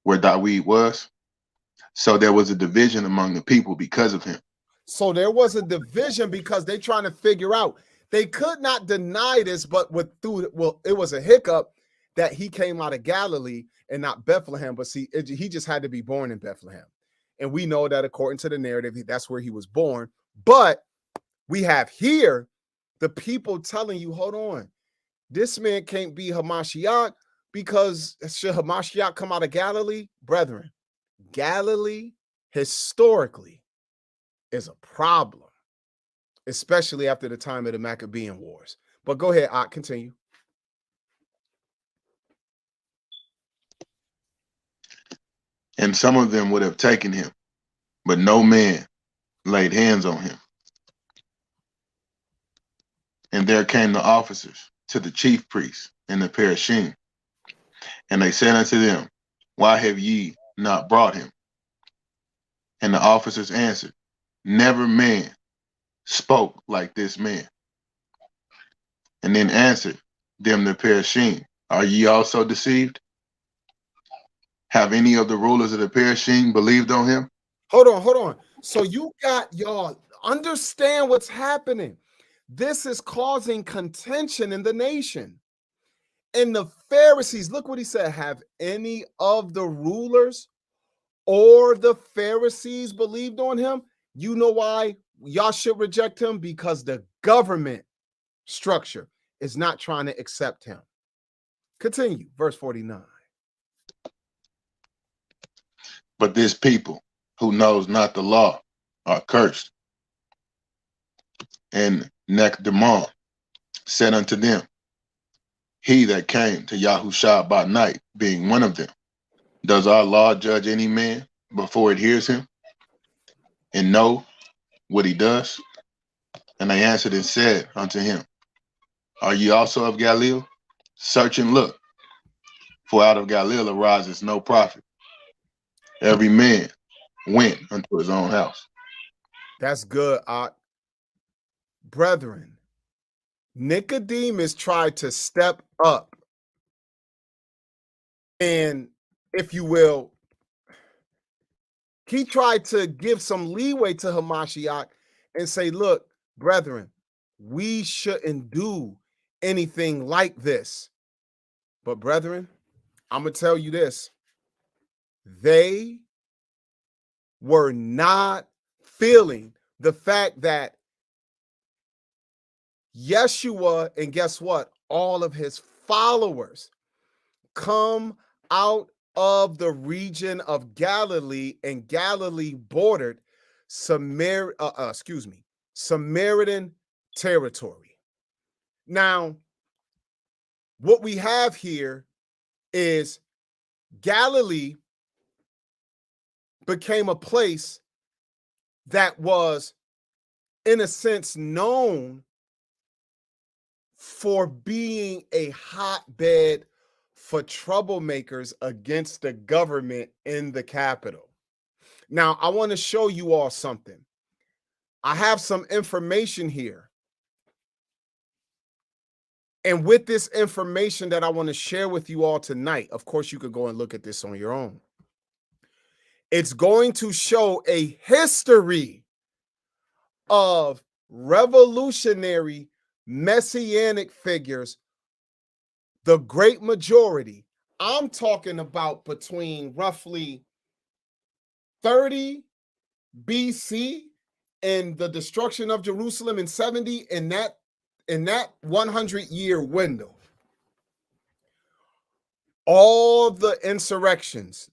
where Dawid was? So there was a division among the people because of him. So there was a division because they're trying to figure out. They could not deny this, but it was a hiccup that he came out of Galilee and not Bethlehem. But see, he just had to be born in Bethlehem. And we know that according to the narrative, that's where he was born. But we have here the people telling you, hold on, this man can't be Hamashiach because should Hamashiach come out of Galilee? Brethren, Galilee historically is a problem, especially after the time of the Maccabean Wars. But go ahead, Ott, continue. And some of them would have taken him, but no man laid hands on him. And there came the officers to the chief priests and the Parashim, and they said unto them, why have ye not brought him? And the officers answered, never man spoke like this man. And then answered them the Parashim, are ye also deceived? Have any of the rulers of the Parashim believed on him? Hold on. So you got y'all understand what's happening. This is causing contention in the nation. And the Pharisees, look what he said, have any of the rulers or the Pharisees believed on him? You know why y'all should reject him? Because the government structure is not trying to accept him. Continue, verse 49. But this people who knows not the law are cursed. And Nicodemus said unto them, he that came to Yahushua by night, being one of them, does our law judge any man before it hears him and know what he does? And they answered and said unto him, are ye also of Galilee? Search and look, for out of Galilee arises no prophet. Every man went unto his own house. That's good, Ott. Brethren, Nicodemus tried to step up and, if you will, he tried to give some leeway to Hamashiach and say, look, brethren, we shouldn't do anything like this. But brethren, I'm going to tell you this. They were not feeling the fact that Yeshua, and guess what? All of his followers come out of the region of Galilee, and Galilee bordered Samaritan territory. Now, what we have here is Galilee became a place that was, in a sense, known for being a hotbed for troublemakers against the government in the capital. Now, I want to show you all something. I have some information here. And with this information that I want to share with you all tonight, of course, you could go and look at this on your own. It's going to show a history of revolutionary Messianic figures, the great majority. I'm talking about between roughly 30 BC and the destruction of Jerusalem in 70, in that 100-year window. All the insurrections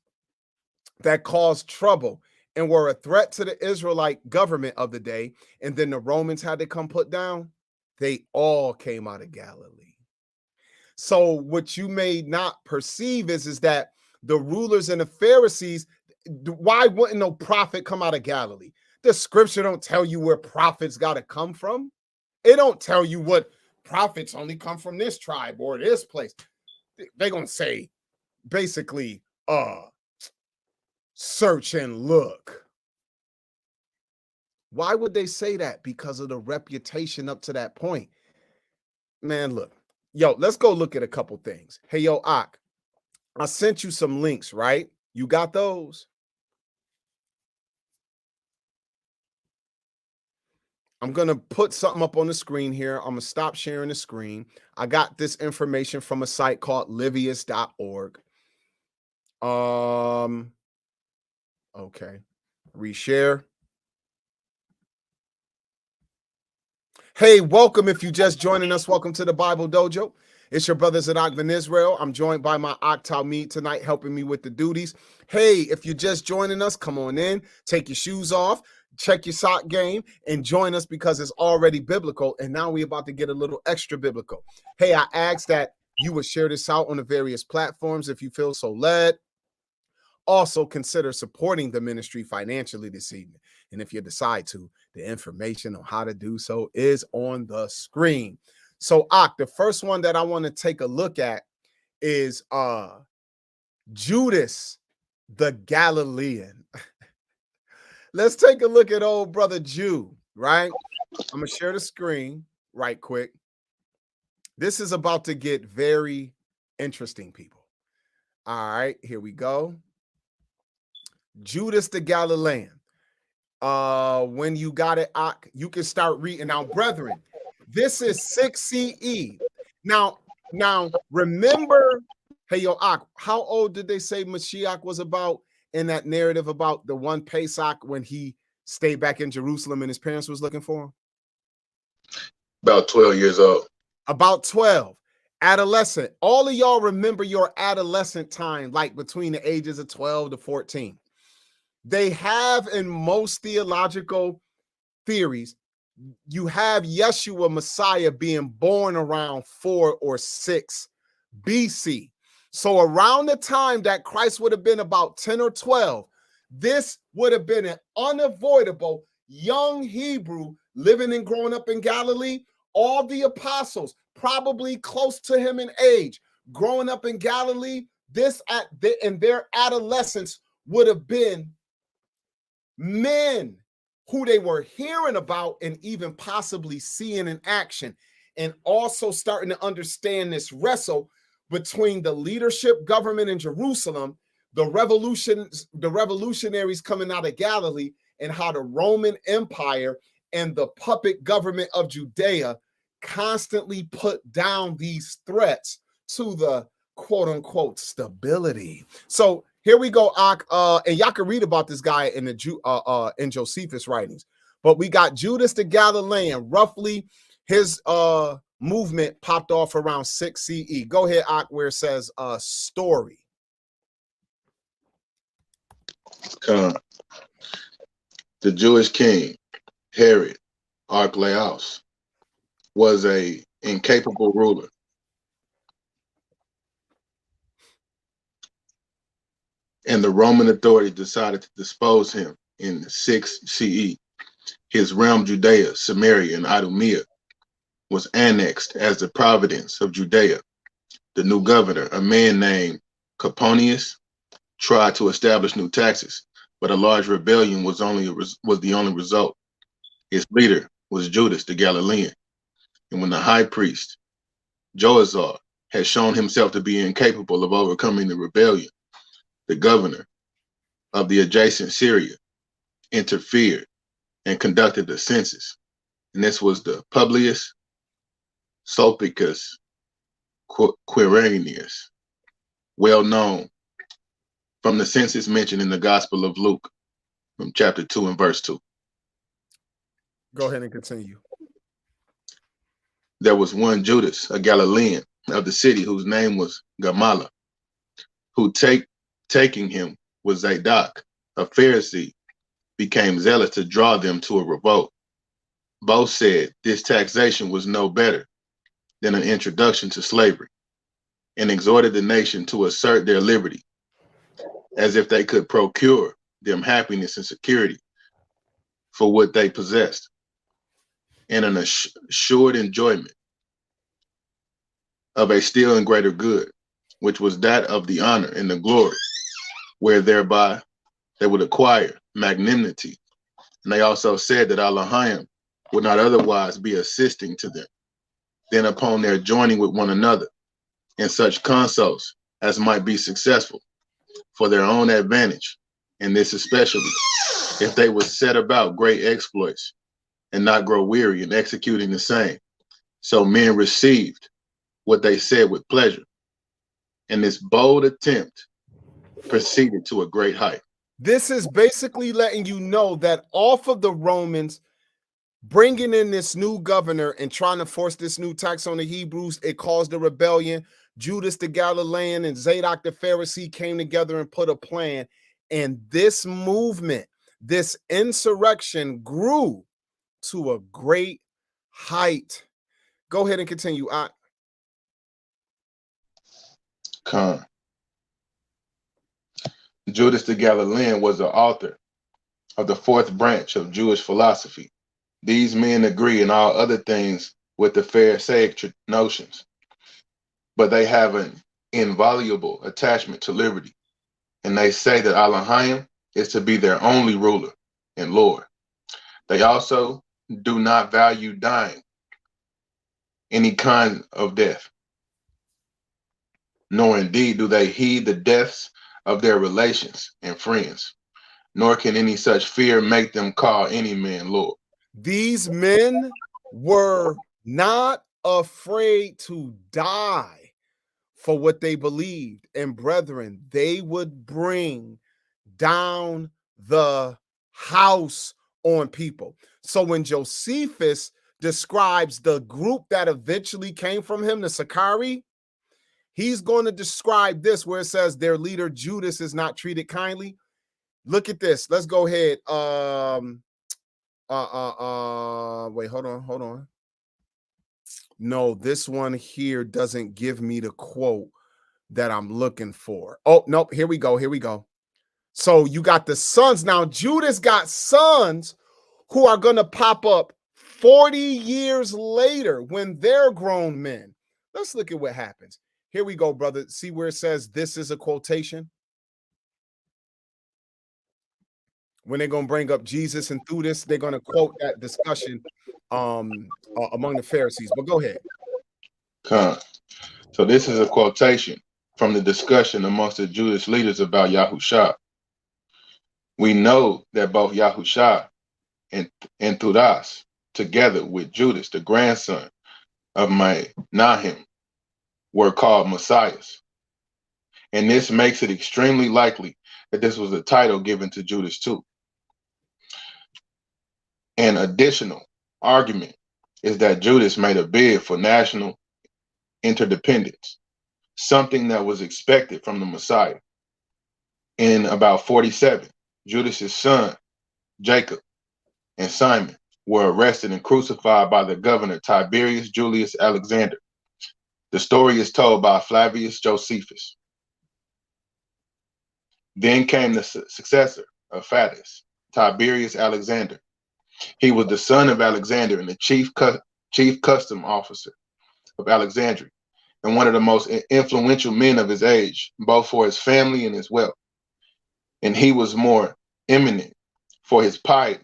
that caused trouble and were a threat to the Israelite government of the day, and then the Romans had to come put down, they all came out of Galilee. So what you may not perceive is that the rulers and the Pharisees, why wouldn't no prophet come out of Galilee? The scripture don't tell you where prophets got to come from. It don't tell you what prophets only come from this tribe or this place. They're going to say, basically, search and look. Why would they say that? Because of the reputation up to that point. Man, look. Yo, let's go look at a couple things. Hey, yo, Ak, I sent you some links, right? You got those? I'm going to put something up on the screen here. I'm going to stop sharing the screen. I got this information from a site called livius.org. Okay. Reshare. Hey, welcome. If you just joining us, welcome to the Bible Dojo. It's your brothers at Ak Ben Israel. I'm joined by my Ak Talmid tonight, helping me with the duties. Hey, if you're just joining us, come on in, take your shoes off, check your sock game, and join us because it's already biblical. And now we're about to get a little extra biblical. Hey, I asked that you would share this out on the various platforms if you feel so led. Also consider supporting the ministry financially this evening. And if you decide to, the information on how to do so is on the screen. So, Ak, the first one that I want to take a look at is Judas the Galilean. Let's take a look at old brother Jew, right? I'm going to share the screen right quick. This is about to get very interesting, people. All right, here we go. Judas the Galilean. When you got it, Ak, you can start reading. Now, brethren, this is 6 CE. Now, remember, hey, yo, Ak, how old did they say Mashiach was about in that narrative about the one Pesach when he stayed back in Jerusalem and his parents was looking for him? About 12 years old. About 12. Adolescent. All of y'all remember your adolescent time, like between the ages of 12 to 14. They have, in most theological theories, you have Yeshua, Messiah, being born around 4 or 6 BC. So around the time that Christ would have been about 10 or 12, this would have been an unavoidable young Hebrew living and growing up in Galilee. All the apostles, probably close to him in age, growing up in Galilee, in their adolescence would have been men who they were hearing about and even possibly seeing in action, and also starting to understand this wrestle between the leadership government in Jerusalem, the revolutionaries coming out of Galilee, and how the Roman Empire and the puppet government of Judea constantly put down these threats to the quote unquote stability. So here we go, Ak, and y'all can read about this guy in the in Josephus' writings. But we got Judas the Galilean. Roughly, his movement popped off around 6 CE. Go ahead, Ak, where it says story. The Jewish king Herod Archelaus was a incapable ruler. And the Roman authority decided to dispose him in 6 CE. His realm, Judea, Samaria, and Idumea, was annexed as the province of Judea. The new governor, a man named Coponius, tried to establish new taxes, but a large rebellion was the only result. His leader was Judas the Galilean. And when the high priest, Joazar, had shown himself to be incapable of overcoming the rebellion, the governor of the adjacent Syria interfered and conducted a census. And this was the Publius Sulpicus Quirinius, well known from the census mentioned in the Gospel of Luke, from chapter 2 and verse 2. Go ahead and continue. There was one Judas, a Galilean of the city, whose name was Gamala, who taking him with Zadok, a Pharisee, became zealous to draw them to a revolt. Both said this taxation was no better than an introduction to slavery, and exhorted the nation to assert their liberty, as if they could procure them happiness and security for what they possessed, and an assured enjoyment of a still and greater good, which was that of the honor and the glory, where thereby they would acquire magnanimity. And they also said that Elohim would not otherwise be assisting to them than upon their joining with one another in such consults as might be successful for their own advantage, and this especially if they would set about great exploits and not grow weary in executing the same. So men received what they said with pleasure, and this bold attempt proceeded to a great height. This is basically letting you know that off of the Romans bringing in this new governor and trying to force this new tax on the Hebrews, it caused a rebellion. Judas the Galilean and Zadok the Pharisee came together and put a plan. And this movement, this insurrection grew to a great height. Go ahead and continue. Judas the Galilean was the author of the fourth branch of Jewish philosophy. These men agree in all other things with the Pharisaic notions, but they have an inviolable attachment to liberty, and they say that Elohim is to be their only ruler and Lord. They also do not value dying, any kind of death, nor indeed do they heed the deaths of their relations and friends, nor can any such fear make them call any man Lord. These men were not afraid to die for what they believed. And brethren, they would bring down the house on people. So when Josephus describes the group that eventually came from him, the Sicarii, he's going to describe this where it says their leader Judas is not treated kindly. Look at this. Let's go ahead. Wait, hold on. No, this one here doesn't give me the quote that I'm looking for. Oh, nope. Here we go. So you got the sons. Now, Judas got sons who are going to pop up 40 years later when they're grown men. Let's look at what happens. Here we go, brother. See where it says this is a quotation? When they're going to bring up Jesus, and through this, they're going to quote that discussion among the Pharisees. But go ahead. So this is a quotation from the discussion amongst the Jewish leaders about Yahusha. We know that both Yahusha and Thudas, together with Judas, the grandson of Nahum, were called messiahs. And this makes it extremely likely that this was a title given to Judas too. An additional argument is that Judas made a bid for national interdependence, something that was expected from the Messiah. In about 47, Judas's son, Jacob, and Simon were arrested and crucified by the governor Tiberius Julius Alexander. The story is told by Flavius Josephus. Then came the successor of Fatus, Tiberius Alexander. He was the son of Alexander and the chief custom officer of Alexandria, and one of the most influential men of his age, both for his family and his wealth. And he was more eminent for his piety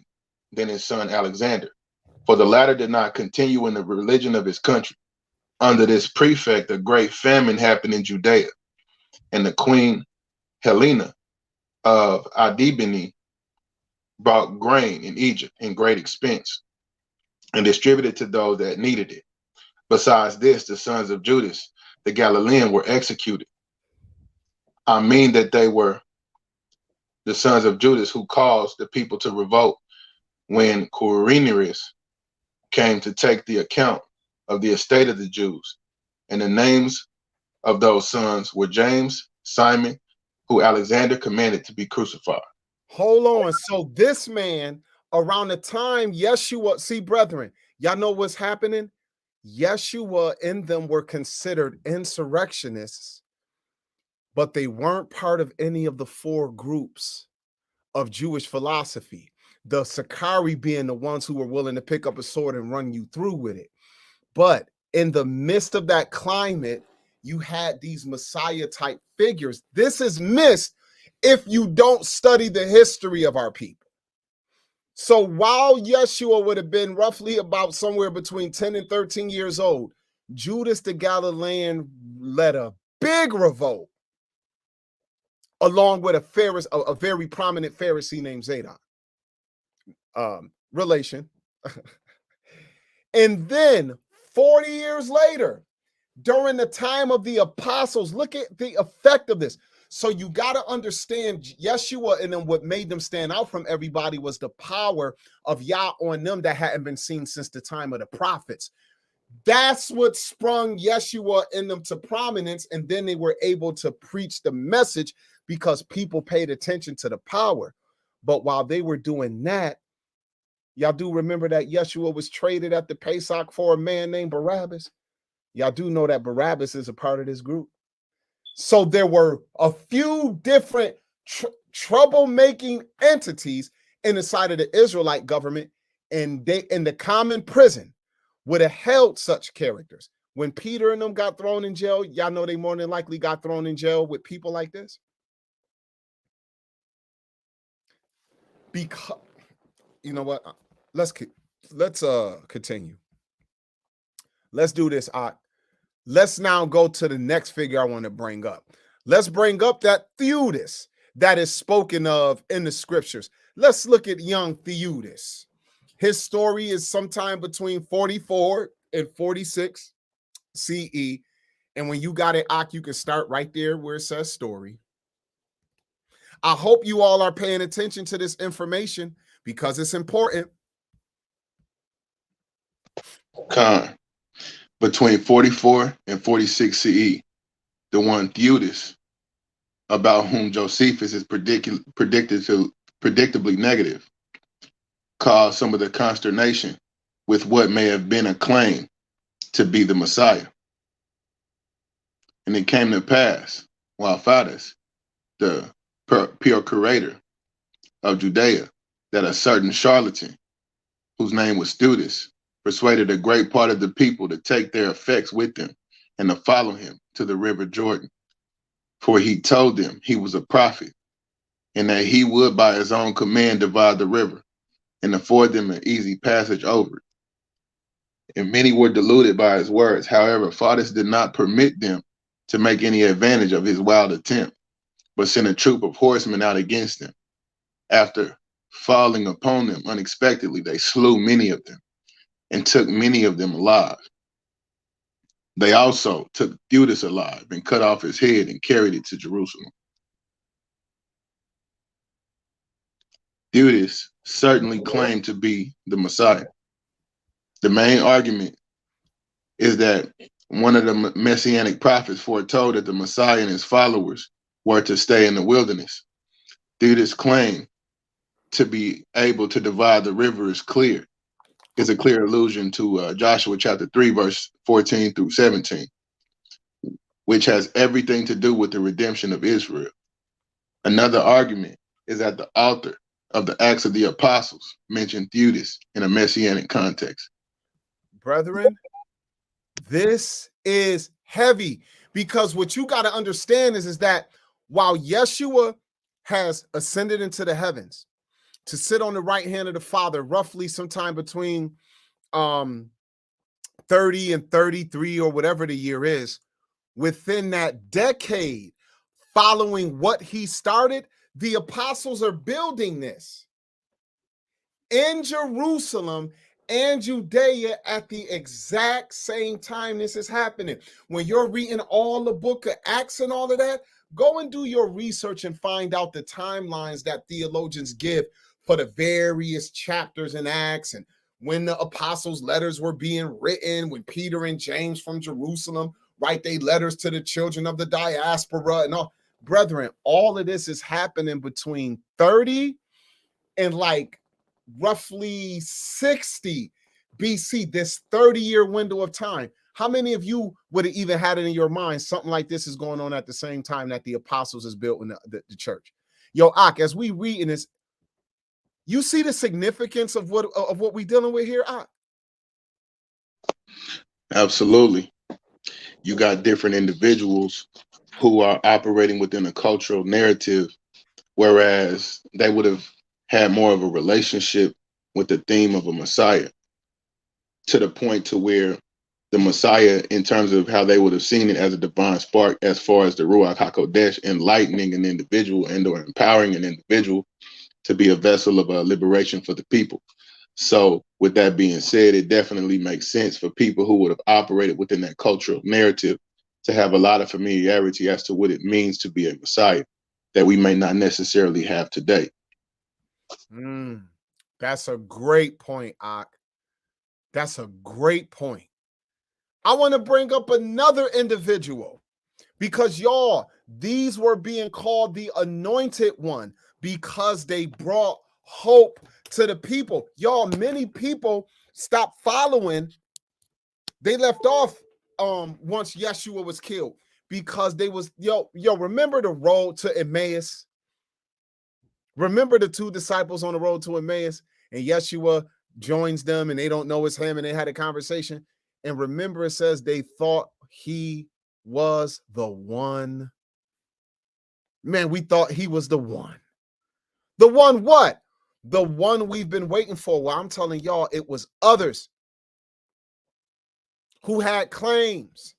than his son Alexander, for the latter did not continue in the religion of his country. Under this prefect, a great famine happened in Judea, and the queen Helena of Adibene brought grain in Egypt in great expense and distributed to those that needed it. Besides this, the sons of Judas, the Galilean, were executed. I mean that they were the sons of Judas who caused the people to revolt when Quirinius came to take the account of the estate of the Jews. And the names of those sons were James, Simon, who Alexander commanded to be crucified. Hold on. So this man, around the time Yeshua, see, brethren, y'all know what's happening? Yeshua and them were considered insurrectionists, but they weren't part of any of the four groups of Jewish philosophy. The Sakari being the ones who were willing to pick up a sword and run you through with it. But in the midst of that climate, you had these Messiah type figures. This is missed if you don't study the history of our people. So while Yeshua would have been roughly about somewhere between 10 and 13 years old, Judas the Galilean led a big revolt along with a very prominent Pharisee named Zadok. Relation. And then 40 years later, during the time of the apostles, look at the effect of this. So you got to understand Yeshua and then what made them stand out from everybody was the power of Yah on them that hadn't been seen since the time of the prophets. That's what sprung Yeshua in them to prominence. And then they were able to preach the message because people paid attention to the power. But while they were doing that, y'all do remember that Yeshua was traded at the Pesach for a man named Barabbas? Y'all do know that Barabbas is a part of this group. So there were a few different troublemaking entities inside of the Israelite government, and they in the common prison would have held such characters. When Peter and them got thrown in jail, y'all know they more than likely got thrown in jail with people like this. Because, you know what? Let's continue. Let's do this. Let's now go to the next figure I want to bring up. Let's bring up that Theudas that is spoken of in the scriptures. Let's look at young Theudas. His story is sometime between 44 and 46 CE. And when you got it, you can start right there where it says story. I hope you all are paying attention to this information because it's important. Con. Between 44 and 46 CE, the one Theudas, about whom Josephus is predictably negative, caused some of the consternation with what may have been a claim to be the Messiah. And it came to pass, while Fatus, the pure curator of Judea, that a certain charlatan, whose name was Theudas, persuaded a great part of the people to take their effects with them and to follow him to the river Jordan. For he told them he was a prophet and that he would by his own command divide the river and afford them an easy passage over it. And many were deluded by his words. However, Fatus did not permit them to make any advantage of his wild attempt, but sent a troop of horsemen out against them. After falling upon them unexpectedly, they slew many of them and took many of them alive. They also took Theudas alive and cut off his head and carried it to Jerusalem. Theudas certainly claimed to be the Messiah. The main argument is that one of the Messianic prophets foretold that the Messiah and his followers were to stay in the wilderness. Theudas' claim to be able to divide the river is clear. is a clear allusion to Joshua chapter 3, verse 14 through 17, which has everything to do with the redemption of Israel. Another argument is that the author of the Acts of the Apostles mentioned Theudas in a Messianic context. Brethren, this is heavy, because what you got to understand is that while Yeshua has ascended into the heavens to sit on the right hand of the Father, roughly sometime between 30 and 33 or whatever the year is, within that decade following what he started, the apostles are building this in Jerusalem and Judea at the exact same time this is happening. When you're reading all the book of Acts and all of that, go and do your research and find out the timelines that theologians give for the various chapters in Acts, and when the apostles' letters were being written, when Peter and James from Jerusalem write their letters to the children of the diaspora and all. Brethren, all of this is happening between 30 and like roughly 60 BC, this 30-year window of time. How many of you would have even had it in your mind something like this is going on at the same time that the apostles is built in the church? Yo, Ak, as we read in this, you see the significance of what we're dealing with here, Ak? Absolutely. You got different individuals who are operating within a cultural narrative, whereas they would have had more of a relationship with the theme of a Messiah, to the point to where the Messiah, in terms of how they would have seen it as a divine spark, as far as the Ruach HaKodesh, enlightening an individual and or empowering an individual to be a vessel of liberation for the people. So with that being said, it definitely makes sense for people who would have operated within that cultural narrative to have a lot of familiarity as to what it means to be a Messiah that we may not necessarily have today. That's a great point, Ak. That's a great point. I want to bring up another individual, because y'all, these were being called the anointed one because they brought hope to the people. Y'all, many people stopped following. They left off once Yeshua was killed, because they was, remember the road to Emmaus? Remember the two disciples on the road to Emmaus, and Yeshua joins them and they don't know it's him, and they had a conversation. And remember, it says they thought he was the one. Man, we thought he was the one. The one what? The one we've been waiting for. Well, I'm telling y'all, it was others who had claims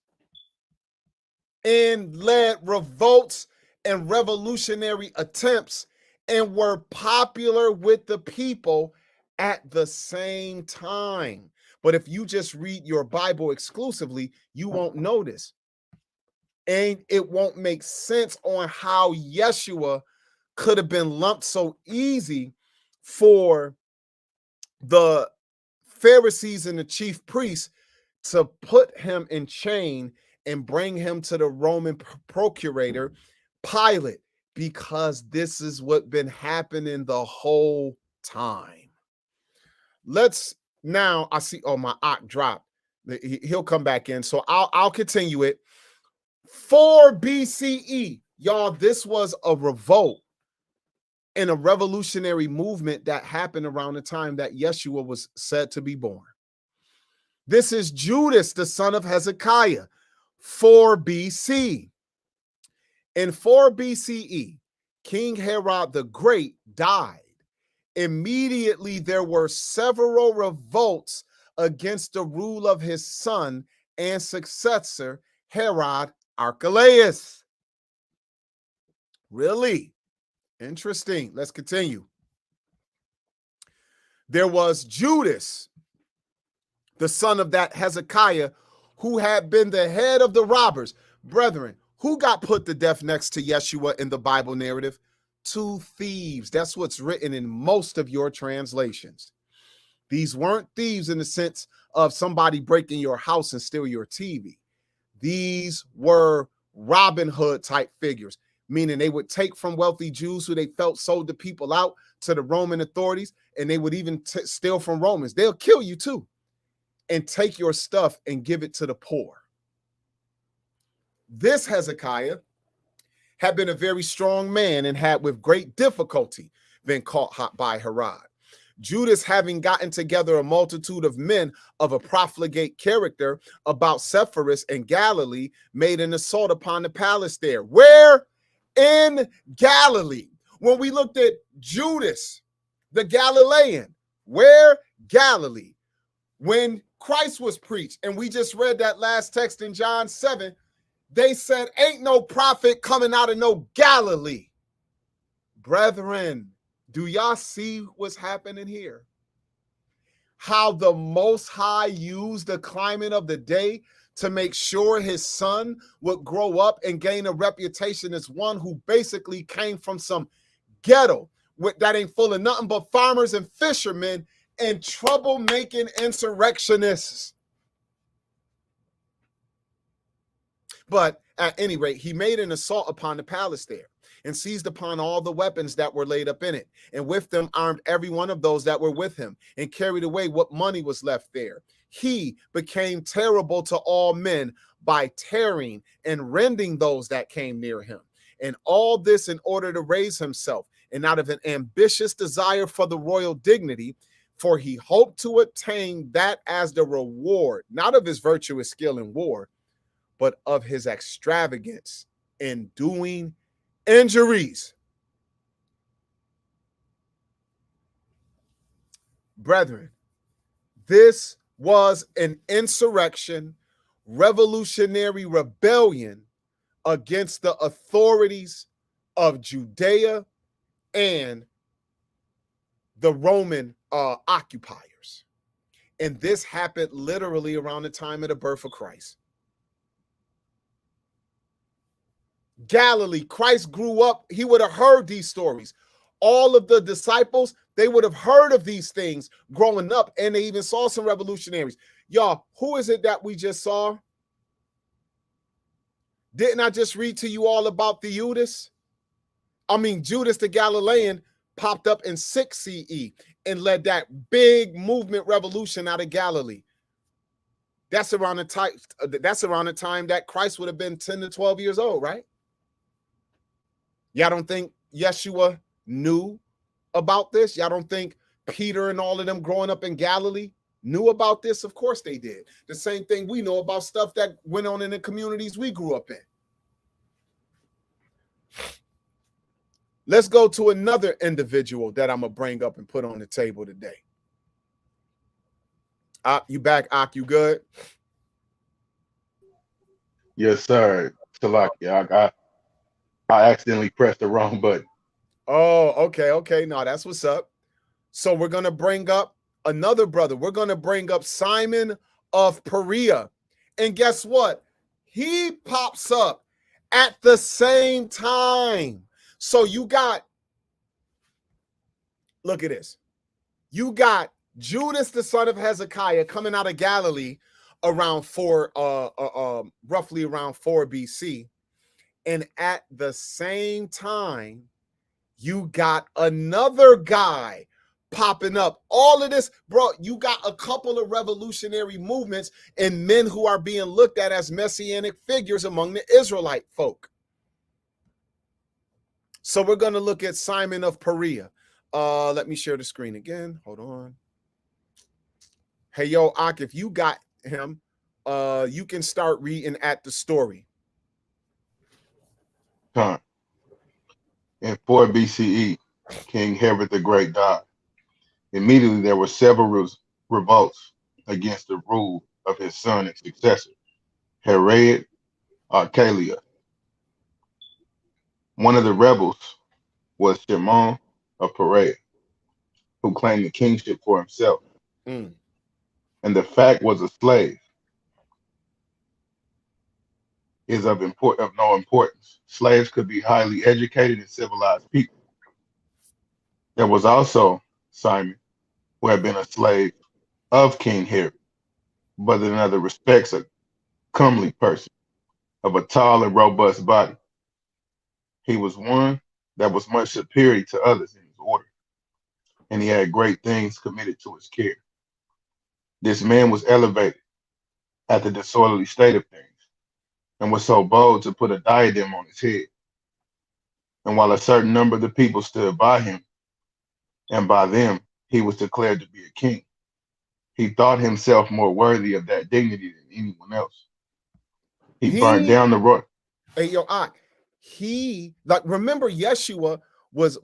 and led revolts and revolutionary attempts and were popular with the people at the same time. But if you just read your Bible exclusively, you won't notice. And it won't make sense on how Yeshua could have been lumped so easy for the Pharisees and the chief priests to put him in chain and bring him to the Roman procurator, Pilate, because this is what been happening the whole time. Let's now, I see, oh, my Ak dropped. He'll come back in, so I'll continue it. 4 BCE, y'all, this was a revolt and a revolutionary movement that happened around the time that Yeshua was said to be born. This is Judas, the son of Hezekiah, 4 BC. In 4 BCE, King Herod the Great died. Immediately, there were several revolts against the rule of his son and successor, Herod Archelaus. Really? Interesting. Let's continue. There was Judas, the son of that Hezekiah, who had been the head of the robbers. Brethren, who got put to death next to Yeshua in the Bible narrative? 2 thieves. That's what's written in most of your translations. These weren't thieves in the sense of somebody breaking your house and steal your TV. These were Robin Hood type figures, meaning they would take from wealthy Jews who they felt sold the people out to the Roman authorities, and they would even steal from Romans. They'll kill you too, and take your stuff and give it to the poor. This Hezekiah had been a very strong man and had with great difficulty been caught by Herod. Judas, having gotten together a multitude of men of a profligate character about Sepphoris and Galilee, made an assault upon the palace there. Where? In Galilee. When we looked at Judas, the Galilean, where? Galilee. When Christ was preached, and we just read that last text in John 7, they said, ain't no prophet coming out of no Galilee. Brethren, do y'all see what's happening here? How the Most High used the climate of the day to make sure his son would grow up and gain a reputation as one who basically came from some ghetto that ain't full of nothing but farmers and fishermen and troublemaking insurrectionists. But at any rate, he made an assault upon the palace there and seized upon all the weapons that were laid up in it, and with them armed every one of those that were with him, and carried away what money was left there. He became terrible to all men by tearing and rending those that came near him. And all this in order to raise himself, and out of an ambitious desire for the royal dignity, for he hoped to attain that as the reward, not of his virtuous skill in war, but of his extravagance in doing injuries. Brethren, this was an insurrection, revolutionary rebellion against the authorities of Judea and the Roman occupiers. And this happened literally around the time of the birth of Christ. Galilee, Christ grew up, he would have heard these stories. All of the disciples, they would have heard of these things growing up, and they even saw some revolutionaries. Y'all, who is it that we just saw? Didn't I just read to you all about the Judas? Judas the Galilean popped up in 6 CE and led that big movement revolution out of Galilee. That's around the time that Christ would have been 10 to 12 years old, right? Y'all don't think Yeshua knew about this? Y'all don't think Peter and all of them growing up in Galilee knew about this? Of course they did. The same thing we know about stuff that went on in the communities we grew up in. Let's go to another individual that I'm going to bring up and put on the table today. You back, Ak? You good? Yes, sir. Salakia. I accidentally pressed the wrong button. Oh, okay. No, that's what's up. So we're going to bring up another brother. We're going to bring up Simon of Perea. And guess what? He pops up at the same time. So you got, look at this. You got Judas, the son of Hezekiah, coming out of Galilee around roughly around 4 BC. And at the same time, you got another guy popping up. All of this, bro, you got a couple of revolutionary movements and men who are being looked at as Messianic figures among the Israelite folk. So we're going to look at Simon of Perea. Let me share the screen again. Hold on. Hey, yo, Ak, if you got him, you can start reading at the story. Time. In 4 BCE, King Herod the Great died. Immediately there were several revolts against the rule of his son and successor, Herod Archelaus. One of the rebels was Shimon of Perea, who claimed the kingship for himself. And the fact was a slave is of no importance. Slaves could be highly educated and civilized people. There was also Simon, who had been a slave of King Herod, but in other respects a comely person, of a tall and robust body. He was one that was much superior to others in his order, and he had great things committed to his care. This man was elevated at the disorderly state of things, and was so bold to put a diadem on his head. And while a certain number of the people stood by him, and by them he was declared to be a king, he thought himself more worthy of that dignity than anyone else. He burnt down the road. Hey, yo, he, like, remember Yeshua was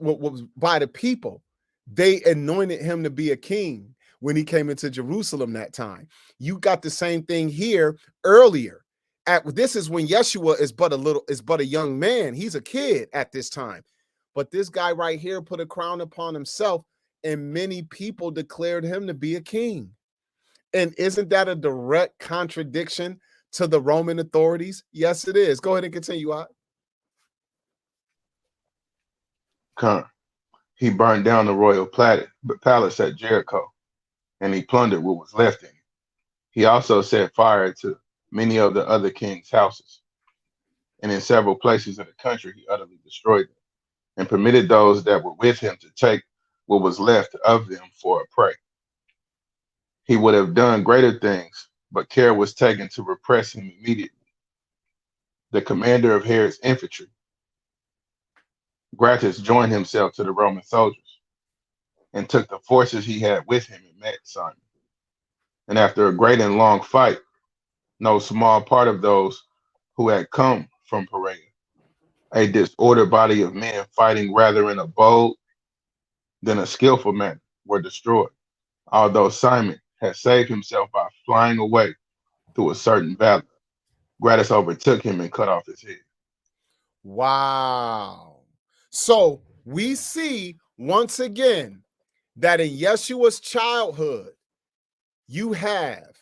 by the people. They anointed him to be a king when he came into Jerusalem that time. You got the same thing here earlier. This is when Yeshua is but a young man. He's a kid at this time. But this guy right here put a crown upon himself, and many people declared him to be a king. And isn't that a direct contradiction to the Roman authorities? Yes, it is. Go ahead and continue on. He burned down the royal palace at Jericho, and he plundered what was left in it. He also set fire to many of the other kings' houses, and in several places in the country he utterly destroyed them, and permitted those that were with him to take what was left of them for a prey. He would have done greater things, but care was taken to repress him immediately. The commander of Herod's infantry, Gratus, joined himself to the Roman soldiers and took the forces he had with him and met Simon. And after a great and long fight, no small part of those who had come from Perea, a disordered body of men fighting rather in a bold than a skillful manner, were destroyed, although Simon had saved himself by flying away through a certain valley. Gratus overtook him and cut off his head. Wow. So we see once again that in Yeshua's childhood, you have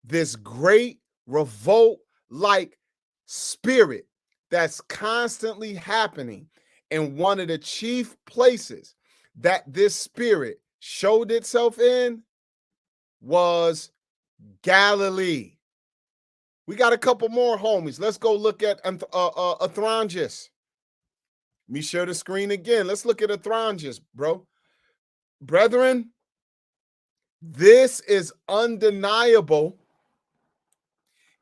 this great revolt-like spirit that's constantly happening. And one of the chief places that this spirit showed itself in was Galilee. We got a couple more homies. Let's go look at Athrongis. Let me share the screen again. Let's look at Athrongis, bro. Brethren, this is undeniable.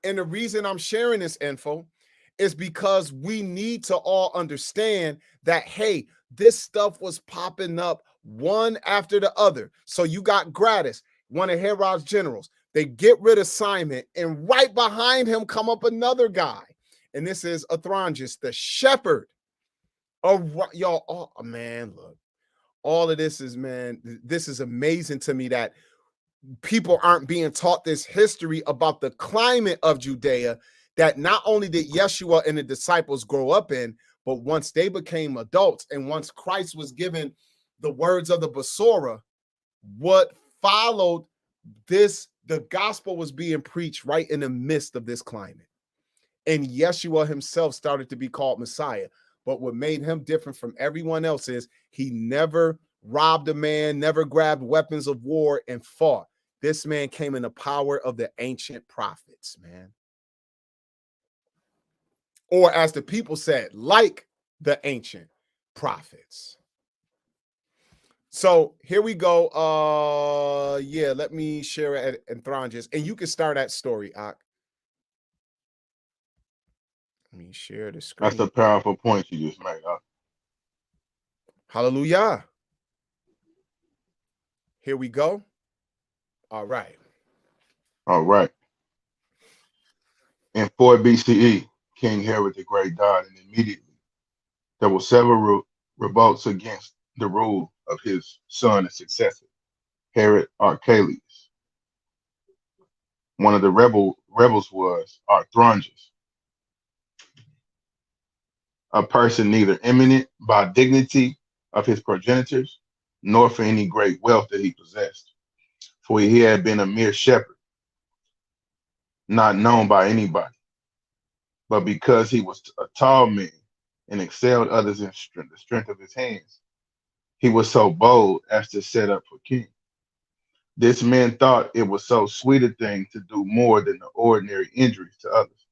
And the reason I'm sharing this info is because we need to all understand that, hey, this stuff was popping up one after the other. So you got Gratus, one of Herod's generals. They get rid of Simon, and right behind him come up another guy. And this is Athrongis, the shepherd. Y'all, oh, man, look. All of this is, man, this is amazing to me that people aren't being taught this history about the climate of Judea that not only did Yeshua and the disciples grow up in, but once they became adults and once Christ was given the words of the Besorah, what followed this, the gospel was being preached right in the midst of this climate. And Yeshua himself started to be called Messiah. But what made him different from everyone else is he never robbed a man, never grabbed weapons of war and fought. This man came in the power of the ancient prophets, man. Or as the people said, like the ancient prophets. So here we go. Yeah, let me share it at Anthronges. And you can start that story, Ak. Let me share the screen. That's a powerful point you just made, Ak. Hallelujah. Here we go. All right. All right. In 4 BCE, King Herod the Great died, and immediately there were several revolts against the rule of his son and successor, Herod Archelaus. One of the rebels was Arthronges, a person neither eminent by dignity of his progenitors, nor for any great wealth that he possessed. For he had been a mere shepherd, not known by anybody. But because he was a tall man and excelled others in the strength of his hands, he was so bold as to set up for king. This man thought it was so sweet a thing to do more than the ordinary injuries to others,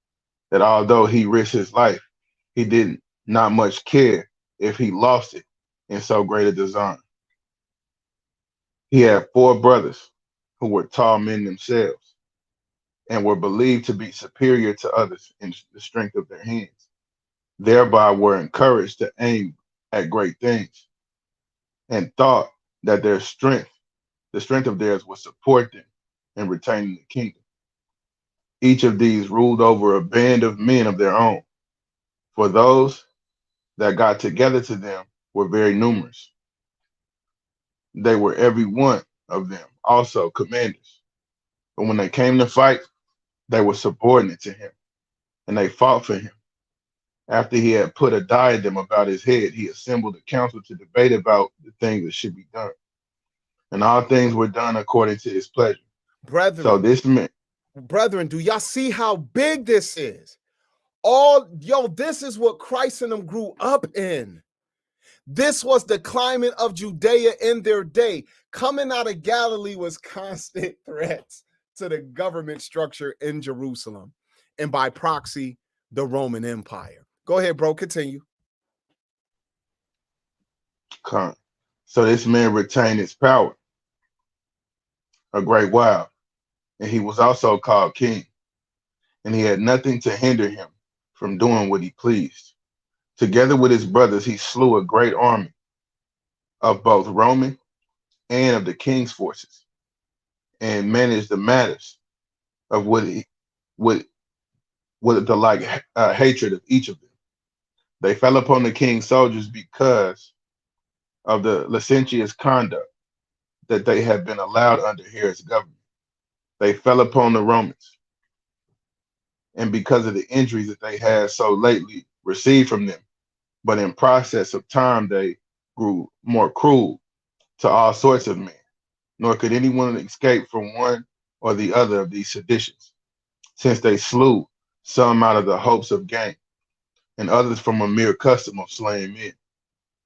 that although he risked his life, he did not much care if he lost it in so great a design. He had 4 brothers who were tall men themselves and were believed to be superior to others in the strength of their hands, thereby were encouraged to aim at great things and thought that the strength of theirs would support them in retaining the kingdom. Each of these ruled over a band of men of their own, for those that got together to them were very numerous. They were every one of them also commanders. But when they came to fight, they were subordinate to him, and they fought for him. After he had put a diadem about his head, he assembled a council to debate about the things that should be done. And all things were done according to his pleasure. So Brethren, this meant, do y'all see how big this is? This is what Christ and them grew up in. This was the climate of Judea in their day. Coming out of Galilee was constant threats to the government structure in Jerusalem, and by proxy, the Roman Empire. Go ahead, bro. Continue. so this man retained his power a great while, and he was also called king, and he had nothing to hinder him from doing what he pleased. Together with his brothers, he slew a great army of both Roman and of the king's forces, and managed the matters of what the hatred of each of them. They fell upon the king's soldiers because of the licentious conduct that they had been allowed under Herod's government. They fell upon the Romans, and because of the injuries that they had so lately received from them. But in process of time, they grew more cruel to all sorts of men, nor could anyone escape from one or the other of these seditions, since they slew some out of the hopes of gain, and others from a mere custom of slaying men.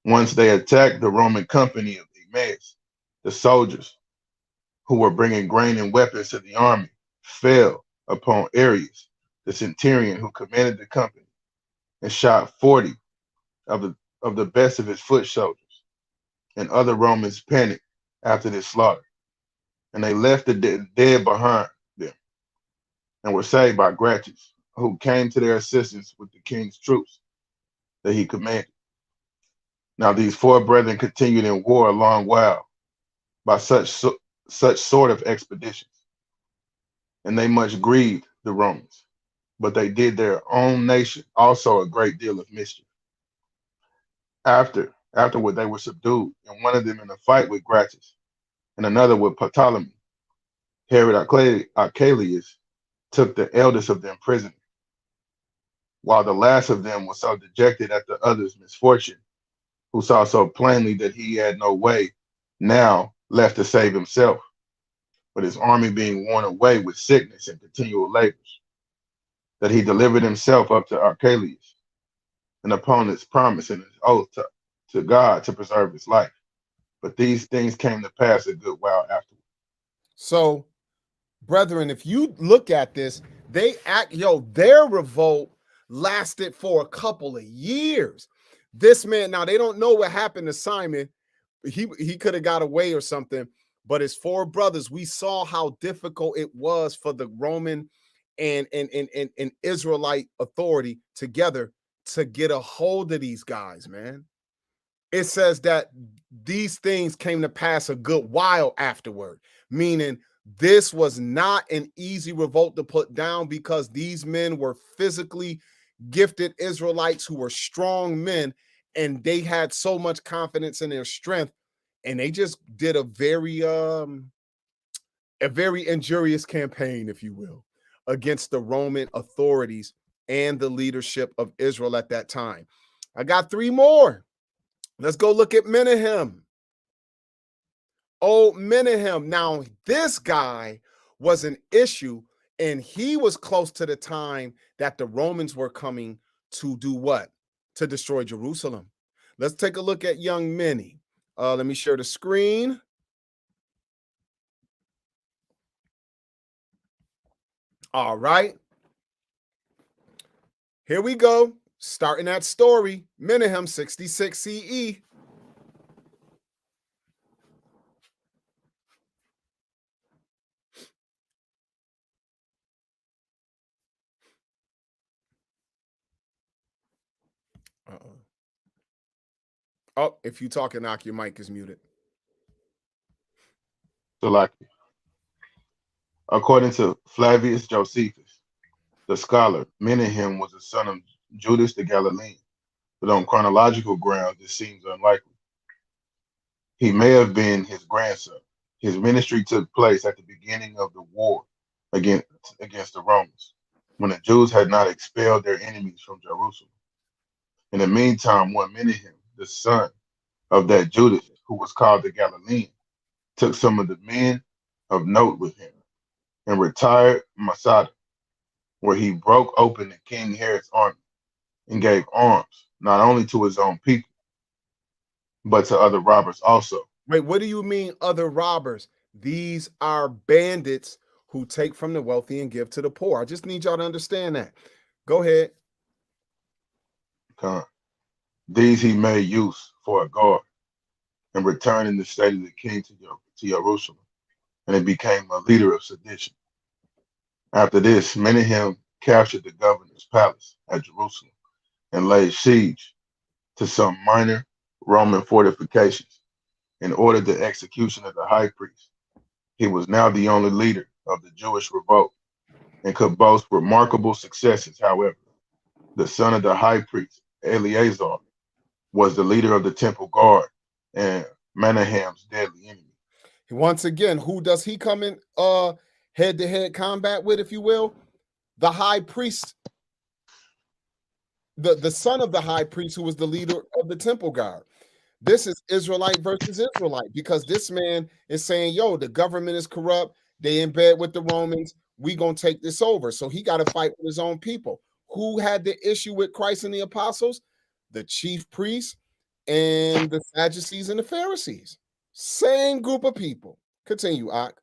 Once they attacked the Roman company of Emmaus, the soldiers who were bringing grain and weapons to the army fell upon Arius, the centurion who commanded the company, and shot 40 of the best of his foot soldiers. And other Romans panicked after this slaughter, and they left the dead behind them and were saved by Gratus, who came to their assistance with the king's troops that he commanded. Now these 4 brethren continued in war a long while by such sort of expeditions, and they much grieved the Romans, but they did their own nation also a great deal of mischief. Afterward they were subdued, and one of them in a fight with Gratus, and another with Ptolemy. Herod Archelaus took the eldest of them prisoner, while the last of them was so dejected at the other's misfortune, who saw so plainly that he had no way now left to save himself, but his army being worn away with sickness and continual labors, that he delivered himself up to Archelaus, and upon his promise and his oath to God to preserve his life. But these things came to pass a good while afterward. So, brethren, if you look at this, their revolt lasted for a couple of years. This man, now they don't know what happened to Simon. He could have got away or something, but his 4 brothers, we saw how difficult it was for the Roman and Israelite authority together to get a hold of these guys, man. It says that these things came to pass a good while afterward, meaning this was not an easy revolt to put down, because these men were physically gifted Israelites who were strong men, and they had so much confidence in their strength, and they just did a very injurious campaign, if you will, against the Roman authorities and the leadership of Israel at that time. I got 3 more. Let's go look at Menahem. Oh, Menahem. Now, this guy was an issue, and he was close to the time that the Romans were coming to do what? To destroy Jerusalem. Let's take a look at young Meni. Let me share the screen. All right. Here we go. Starting that story, Menahem 66 CE. Oh, if you talking, knock, your mic is muted. According to Flavius Josephus, the scholar, Menahem was the son of Judas the Galilean, but on chronological grounds, this seems unlikely. He may have been his grandson. His ministry took place at the beginning of the war against the Romans, when the Jews had not expelled their enemies from Jerusalem. In the meantime, one Menahem, the son of that Judas, who was called the Galilean, took some of the men of note with him and retired Masada, where he broke open the King Herod's army and gave arms not only to his own people, but to other robbers also. Wait, what do you mean other robbers? These are bandits who take from the wealthy and give to the poor. I just need y'all to understand that. Go ahead. These he made use for a guard and returned in the state of the king to Jerusalem, and he became a leader of sedition. After this, Menahem captured the governor's palace at Jerusalem and laid siege to some minor Roman fortifications and ordered the execution of the high priest. He was now the only leader of the Jewish revolt and could boast remarkable successes. However, the son of the high priest, Eleazar, was the leader of the temple guard and Menahem's deadly enemy. Once again, who does he come in head-to-head combat with, if you will? The high priest, the son of the high priest, who was the leader of the temple guard. This is Israelite versus Israelite, because this man is saying, yo, the government is corrupt. They in bed with the Romans. We gonna take this over. So he got to fight with his own people. Who had the issue with Christ and the apostles? The chief priests and the Sadducees and the Pharisees. Same group of people. Continue, Ak.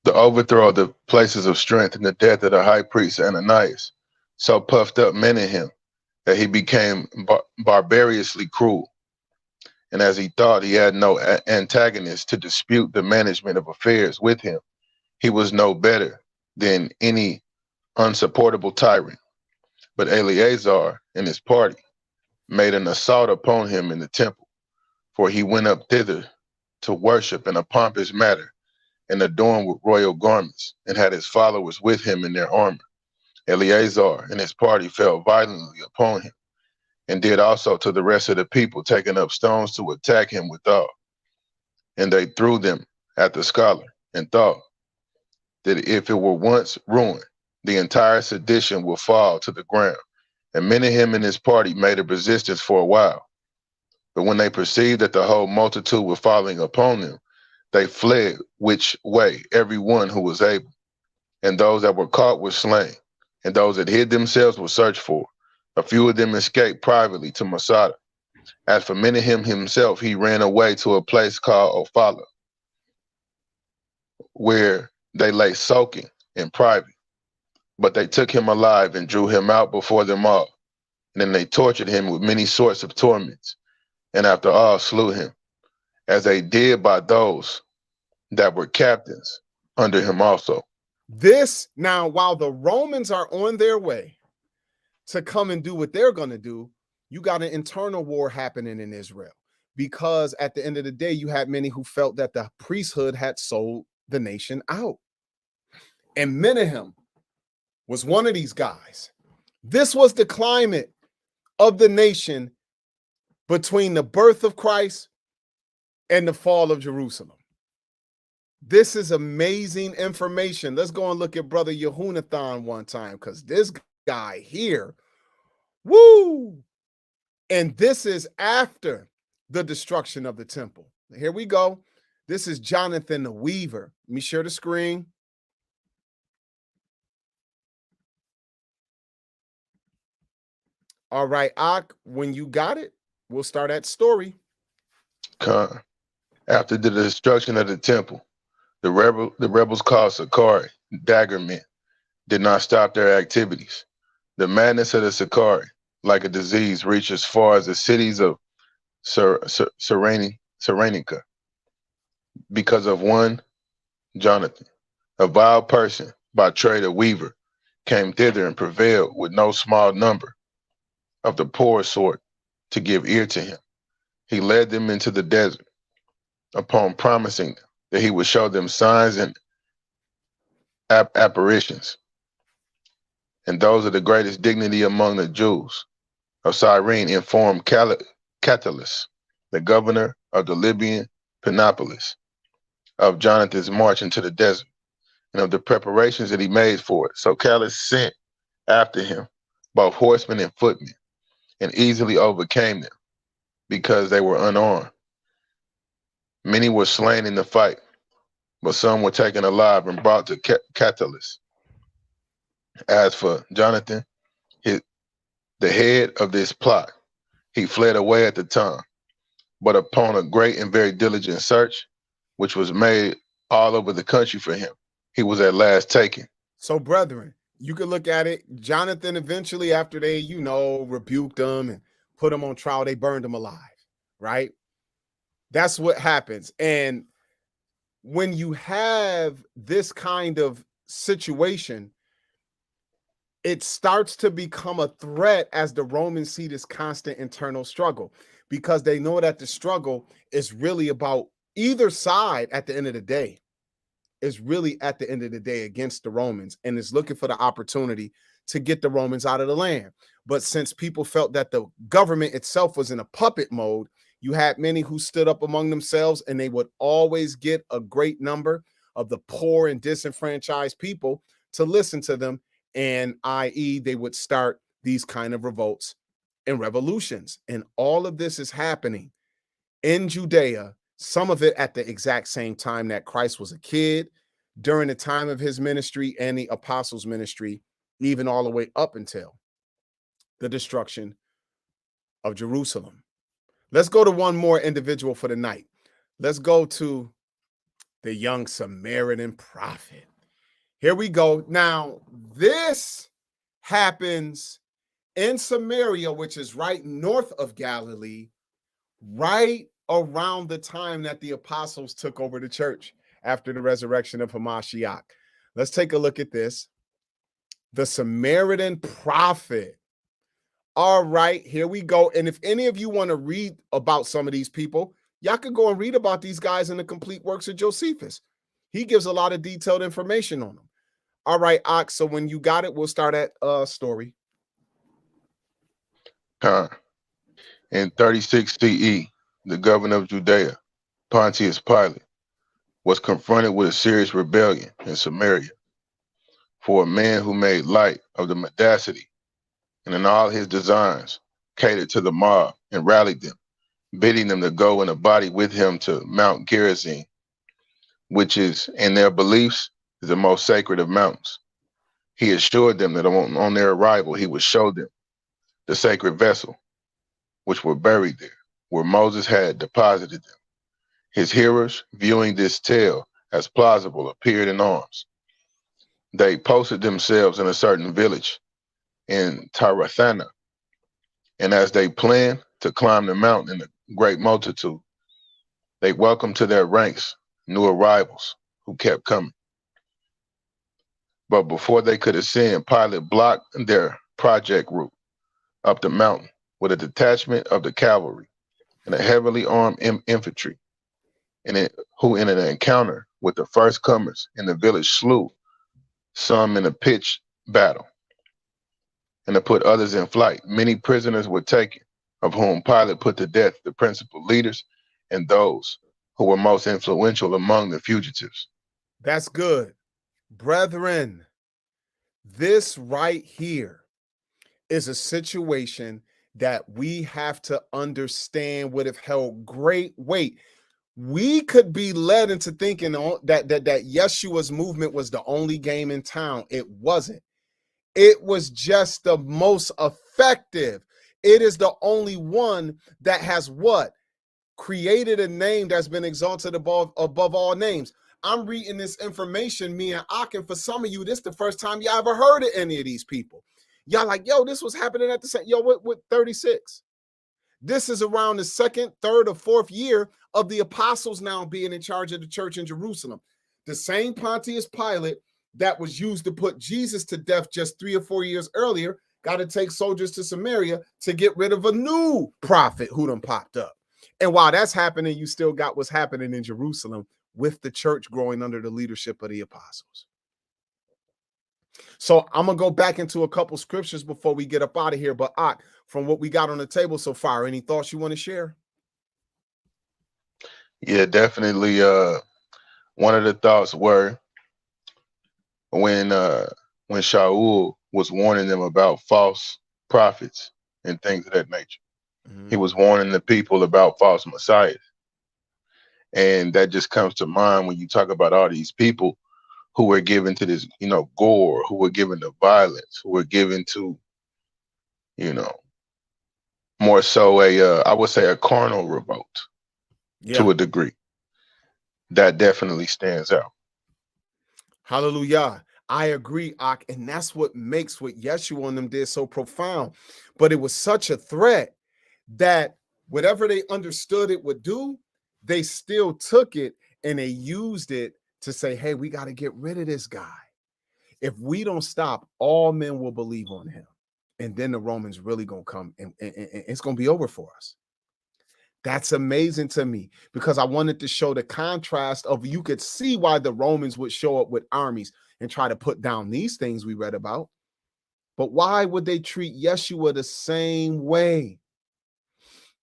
The overthrow of the places of strength and the death of the high priest Ananias so puffed up Menahem that he became barbarously cruel. And as he thought he had no antagonist to dispute the management of affairs with him, he was no better than any unsupportable tyrant. But Eleazar and his party made an assault upon him in the temple, for he went up thither to worship in a pompous manner and adorned with royal garments, and had his followers with him in their armor. Eleazar and his party fell violently upon him, and did also to the rest of the people, taking up stones to attack him withal. And they threw them at the scholar, and thought that if it were once ruined, the entire sedition will fall to the ground. And Menahem and his party made a resistance for a while. But when they perceived that the whole multitude were falling upon them, they fled which way every one who was able. And those that were caught were slain, and those that hid themselves were searched for. A few of them escaped privately to Masada. As for Menahem himself, he ran away to a place called Ophala, where they lay sulking in private. But they took him alive and drew him out before them all. And then they tortured him with many sorts of torments, and after all slew him, as they did by those that were captains under him also. This, now, while the Romans are on their way to come and do what they're going to do, you got an internal war happening in Israel, because at the end of the day, you had many who felt that the priesthood had sold the nation out. And Menahem was one of these guys. This was the climate of the nation between the birth of Christ and the fall of Jerusalem. This is amazing information. Let's go and look at Brother Yehunathan one time, because this guy here, woo! And this is after the destruction of the temple. Here we go. This is Jonathan the Weaver. Let me share the screen. All right, Ak, when you got it, we'll start that story. After the destruction of the temple, the rebels called Sakari dagger men did not stop their activities. The madness of the Sicarii, like a disease, reached as far as the cities of Cyrenaica because of one Jonathan, a vile person, by trade a weaver, came thither and prevailed with no small number of the poor sort to give ear to him. He led them into the desert, upon promising them that he would show them signs and apparitions. And those of the greatest dignity among the Jews of Cyrene informed Catullus, the governor of the Libyan Penopolis, of Jonathan's march into the desert, and of the preparations that he made for it. So Catullus sent after him both horsemen and footmen, and easily overcame them, because they were unarmed. Many were slain in the fight, but some were taken alive and brought to Catullus. As for Jonathan, the head of this plot, he fled away at the time, but upon a great and very diligent search, which was made all over the country for him, he was at last taken. So, brethren, you can look at it. Jonathan, eventually, after they, rebuked him and put him on trial, they burned him alive, right? That's what happens. And when you have this kind of situation, it starts to become a threat as the Romans see this constant internal struggle, because they know that the struggle is really about either side at the end of the day. Is really at the end of the day against the Romans, and is looking for the opportunity to get the Romans out of the land. But since people felt that the government itself was in a puppet mode, you had many who stood up among themselves, and they would always get a great number of the poor and disenfranchised people to listen to them, and i.e. they would start these kind of revolts and revolutions. And all of this is happening in Judea, some of it at the exact same time that Christ was a kid, during the time of his ministry and the apostles' ministry, even all the way up until the destruction of Jerusalem. Let's go to one more individual for the night. Let's go to the young Samaritan prophet. Here we go. Now, this happens in Samaria, which is right north of Galilee, right around the time that the apostles took over the church after the resurrection of Hamashiach. Let's take a look at this. The Samaritan prophet. All right, here we go. And if any of you want to read about some of these people, y'all could go and read about these guys in the complete works of Josephus. He gives a lot of detailed information on them. All right, Ox, so when you got it, we'll start at story. In 36 CE, the governor of Judea, Pontius Pilate, was confronted with a serious rebellion in Samaria. For a man who made light of the mendacity and in all his designs catered to the mob and rallied them, bidding them to go in a body with him to Mount Gerizim, which is, in their beliefs, is the most sacred of mountains. He assured them that on their arrival, he would show them the sacred vessel, which were buried there, where Moses had deposited them. His hearers, viewing this tale as plausible, appeared in arms. They posted themselves in a certain village in Tarathana, and as they planned to climb the mountain in a great multitude, they welcomed to their ranks new arrivals who kept coming. But before they could ascend, Pilate blocked their project route up the mountain with a detachment of the cavalry and a heavily armed infantry, who in an encounter with the first comers in the village slew some in a pitched battle, and to put others in flight. Many prisoners were taken, of whom Pilate put to death the principal leaders and those who were most influential among the fugitives. That's good. Brethren, this right here is a situation that we have to understand would have held great weight. We could be led into thinking that Yeshua's movement was the only game in town. It wasn't. It was just the most effective. It is the only one that has what? Created a name that's been exalted above all names. I'm reading this information, me and Akin. For some of you, this is the first time y'all ever heard of any of these people. Y'all like, yo, this was happening at the same, yo, with 36. This is around the second, third, or fourth year of the apostles now being in charge of the church in Jerusalem. The same Pontius Pilate that was used to put Jesus to death just 3 or 4 years earlier got to take soldiers to Samaria to get rid of a new prophet who done popped up. And while that's happening, you still got what's happening in Jerusalem with the church growing under the leadership of the apostles. So I'm going to go back into a couple scriptures before we get up out of here. But from what we got on the table so far, any thoughts you want to share? Yeah, definitely. One of the thoughts were when Shaul was warning them about false prophets and things of that nature. He was warning the people about false messiahs. And that just comes to mind when you talk about all these people who were given to this, gore, who were given to violence, who were given to, more so I would say a carnal revolt to a degree. That definitely stands out. Hallelujah. I agree, Ak, and that's what makes what Yeshua and them did so profound. But it was such a threat that whatever they understood it would do, they still took it and they used it to say, hey, we got to get rid of this guy. If we don't stop, all men will believe on him. And then the Romans really going to come and it's going to be over for us. That's amazing to me because I wanted to show the contrast of you could see why the Romans would show up with armies and try to put down these things we read about. But why would they treat Yeshua the same way?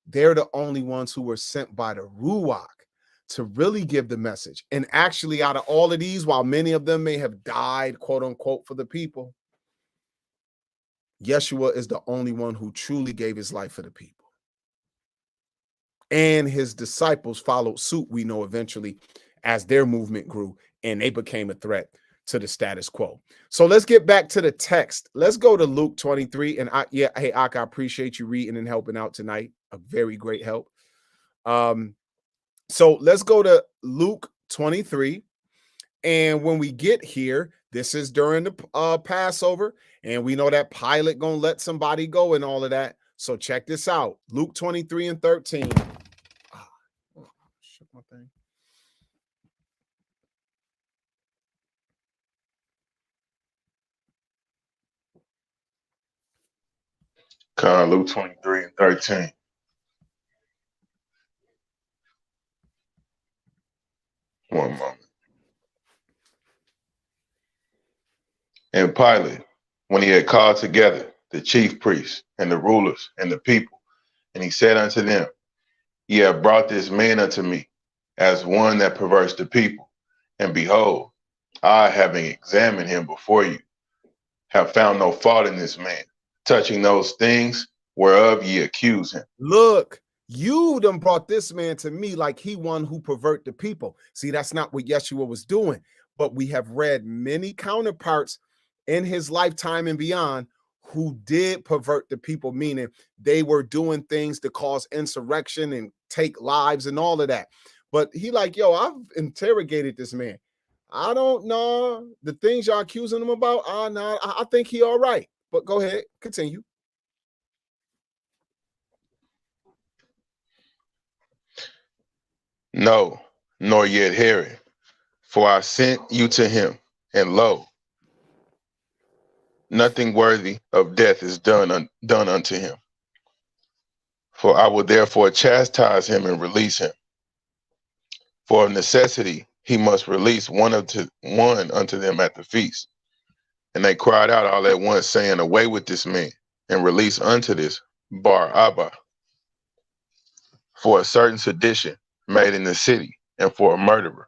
They're the only ones who were sent by the Ruach to really give the message. And actually, out of all of these, while many of them may have died, quote unquote, for the people, Yeshua is the only one who truly gave his life for the people. And his disciples followed suit, we know, eventually as their movement grew and they became a threat to the status quo. So let's get back to the text. Let's go to Luke 23. And hey, Ak, I appreciate you reading and helping out tonight. A very great help. So let's go to Luke 23. And when we get here, this is during the Passover. And we know that Pilate gonna let somebody go and all of that. So check this out. Luke 23 and 13. Shook my thing. Luke 23 and 13. One moment. And Pilate, when he had called together the chief priests and the rulers and the people, and he said unto them, ye have brought this man unto me as one that perverts the people. And behold, I, having examined him before you, have found no fault in this man, touching those things whereof ye accuse him. Look, you done brought this man to me like he one who pervert the people. See, that's not what Yeshua was doing. But we have read many counterparts in his lifetime and beyond who did pervert the people, meaning they were doing things to cause insurrection and take lives and all of that. But he like, yo, I've interrogated this man. I don't know the things y'all accusing him about. No, I think he all right. But go ahead, continue. No, nor yet Herod, for I sent you to him, and lo, nothing worthy of death is done unto him. For I will therefore chastise him and release him. For of necessity he must release one unto them at the feast. And they cried out all at once, saying, away with this man, and release unto this Bar-Abba, for a certain sedition made in the city, and for a murderer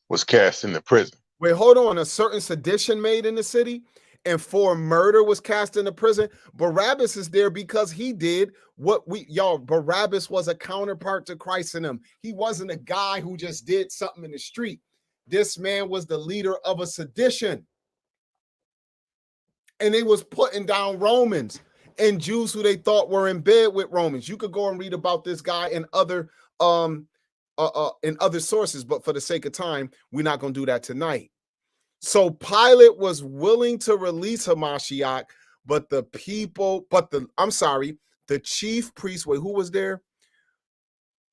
was cast into prison. Wait, hold on. A certain sedition made in the city and for murder was cast into prison. Barabbas is there because he did what Barabbas was a counterpart to Christ in him. He wasn't a guy who just did something in the street. This man was the leader of a sedition. And they was putting down Romans and Jews who they thought were in bed with Romans. You could go and read about this guy in other in other sources, but for the sake of time, we're not going to do that tonight. So Pilate was willing to release Hamashiach, but the chief priests, wait, who was there?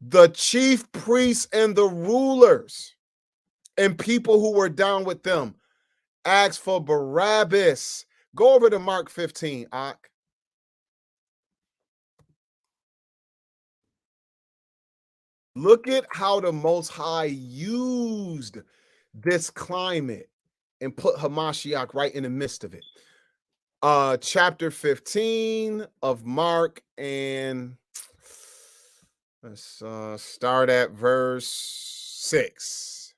The chief priests and the rulers and people who were down with them asked for Barabbas. Go over to Mark 15, Ak. Look at how the Most High used this climate and put Hamashiach right in the midst of it. Chapter 15 of Mark, and let's start at verse 6.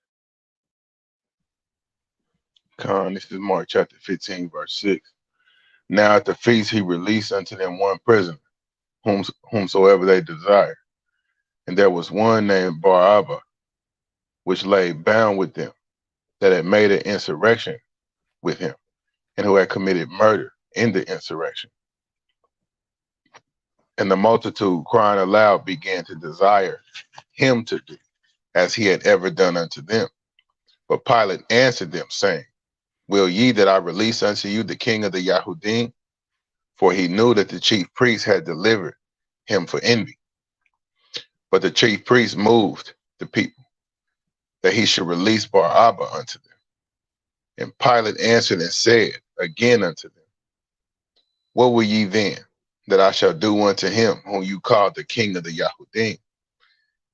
This is Mark chapter 15, verse 6. Now at the feast he released unto them one prisoner, whomsoever they desired. And there was one named Barabbas, which lay bound with them, that had made an insurrection with him, and who had committed murder in the insurrection. And the multitude, crying aloud, began to desire him to do as he had ever done unto them. But Pilate answered them, saying, Will ye that I release unto you the king of the Yahudim? For he knew that the chief priests had delivered him for envy. But the chief priests moved the people that he should release Barabbas unto them. And Pilate answered and said again unto them, What will ye then that I shall do unto him whom you call the king of the Yahudim?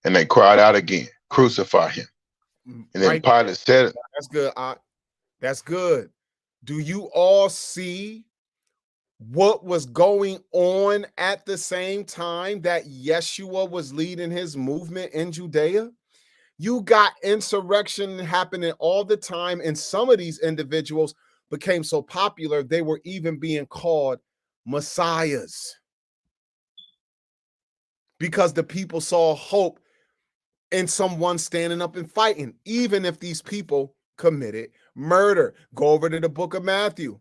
And they cried out again, Crucify him. And then Pilate said, That's good. That's good. Do you all see what was going on at the same time that Yeshua was leading his movement in Judea? You got insurrection happening all the time, and some of these individuals became so popular they were even being called messiahs because the people saw hope in someone standing up and fighting, even if these people committed murder. Go over to the book of Matthew.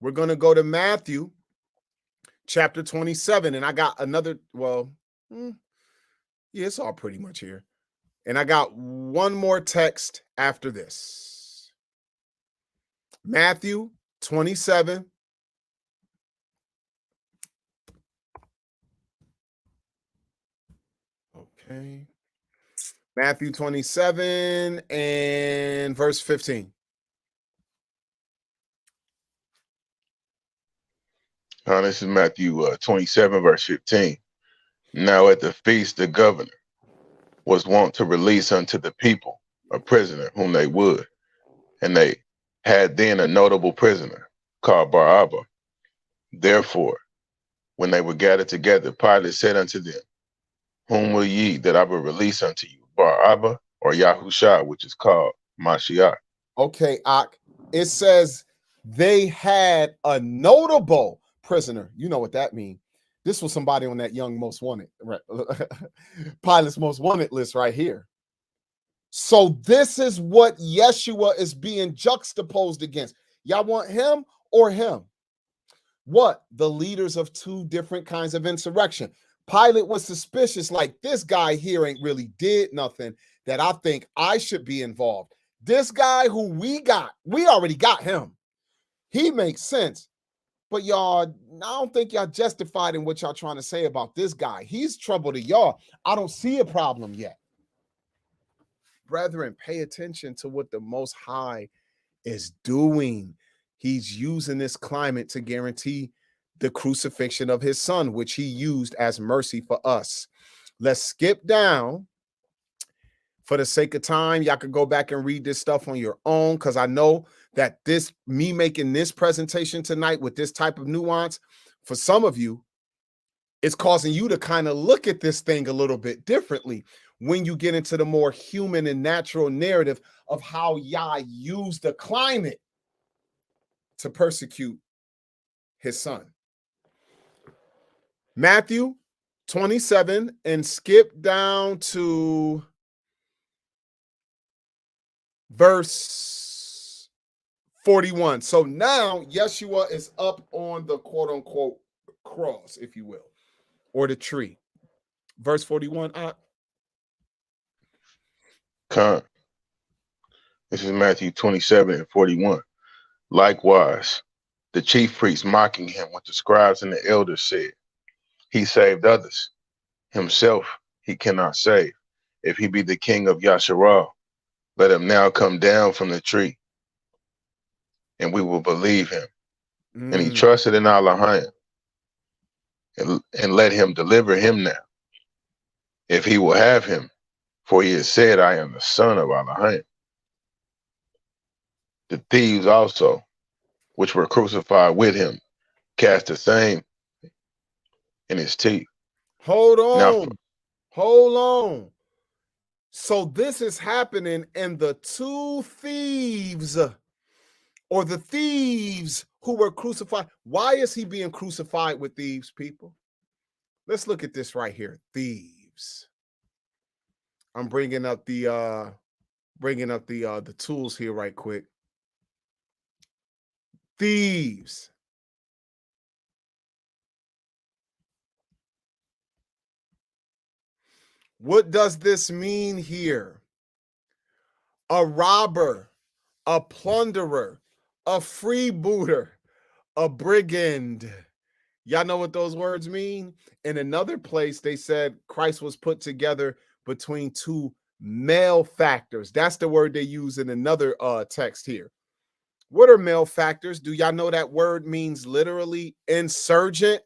We're going to go to Matthew chapter 27, and I got another, it's all pretty much here. And I got one more text after this. Matthew 27. Okay. Matthew 27 and verse 15. This is Matthew 27, verse 15. Now at the feast, the governor was wont to release unto the people a prisoner whom they would. And they had then a notable prisoner called Barabbas. Therefore, when they were gathered together, Pilate said unto them, Whom will ye that I will release unto you, Barabbas or Yahushua, which is called Mashiach? Okay, Ak. It says they had a notable prisoner. You know what that means. This was somebody on that young most wanted, right? Pilate's most wanted list right here. So this is what Yeshua is being juxtaposed against. Y'all want him or him? What? The leaders of two different kinds of insurrection. Pilate was suspicious, like this guy here ain't really did nothing that I think I should be involved. This guy who we already got him. He makes sense. But y'all, I don't think y'all justified in what y'all trying to say about this guy. He's trouble to y'all. I don't see a problem yet. Brethren, pay attention to what the Most High is doing. He's using this climate to guarantee the crucifixion of his son, which he used as mercy for us. Let's skip down. For the sake of time, y'all could go back and read this stuff on your own, because I know that me making this presentation tonight with this type of nuance, for some of you, it's causing you to kind of look at this thing a little bit differently when you get into the more human and natural narrative of how Yah used the climate to persecute his son. Matthew 27, and skip down to verse 41. So now Yeshua is up on the quote unquote cross, if you will, or the tree. Verse 41. Con. This is Matthew 27:41. Likewise, the chief priests mocking him with the scribes and the elders said, he saved others. Himself he cannot save. If he be the king of Yasharal, let him now come down from the tree, and we will believe him. And he trusted in Allah, and let him deliver him now, if he will have him, for he has said, I am the son of Allah. The thieves also, which were crucified with him, cast the same in his teeth. Hold on. Now, hold on. So this is happening, and the two thieves, or the thieves who were crucified. Why is he being crucified with thieves, people? Let's look at this right here. Thieves. I'm bringing up the tools here right quick. Thieves. What does this mean here? A robber, a plunderer, a freebooter, a brigand. Y'all know what those words mean? In another place, they said Christ was put together between two malefactors. That's the word they use in another text here. What are malefactors? Do y'all know that word means literally insurgent,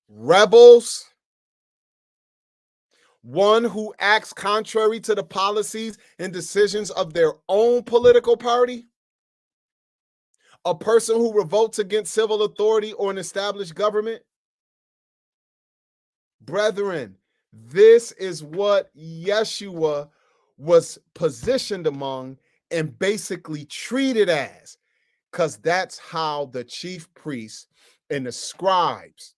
rebels, one who acts contrary to the policies and decisions of their own political party, a person who revolts against civil authority or an established government. Brethren, this is what Yeshua was positioned among and basically treated as, because that's how the chief priests and the scribes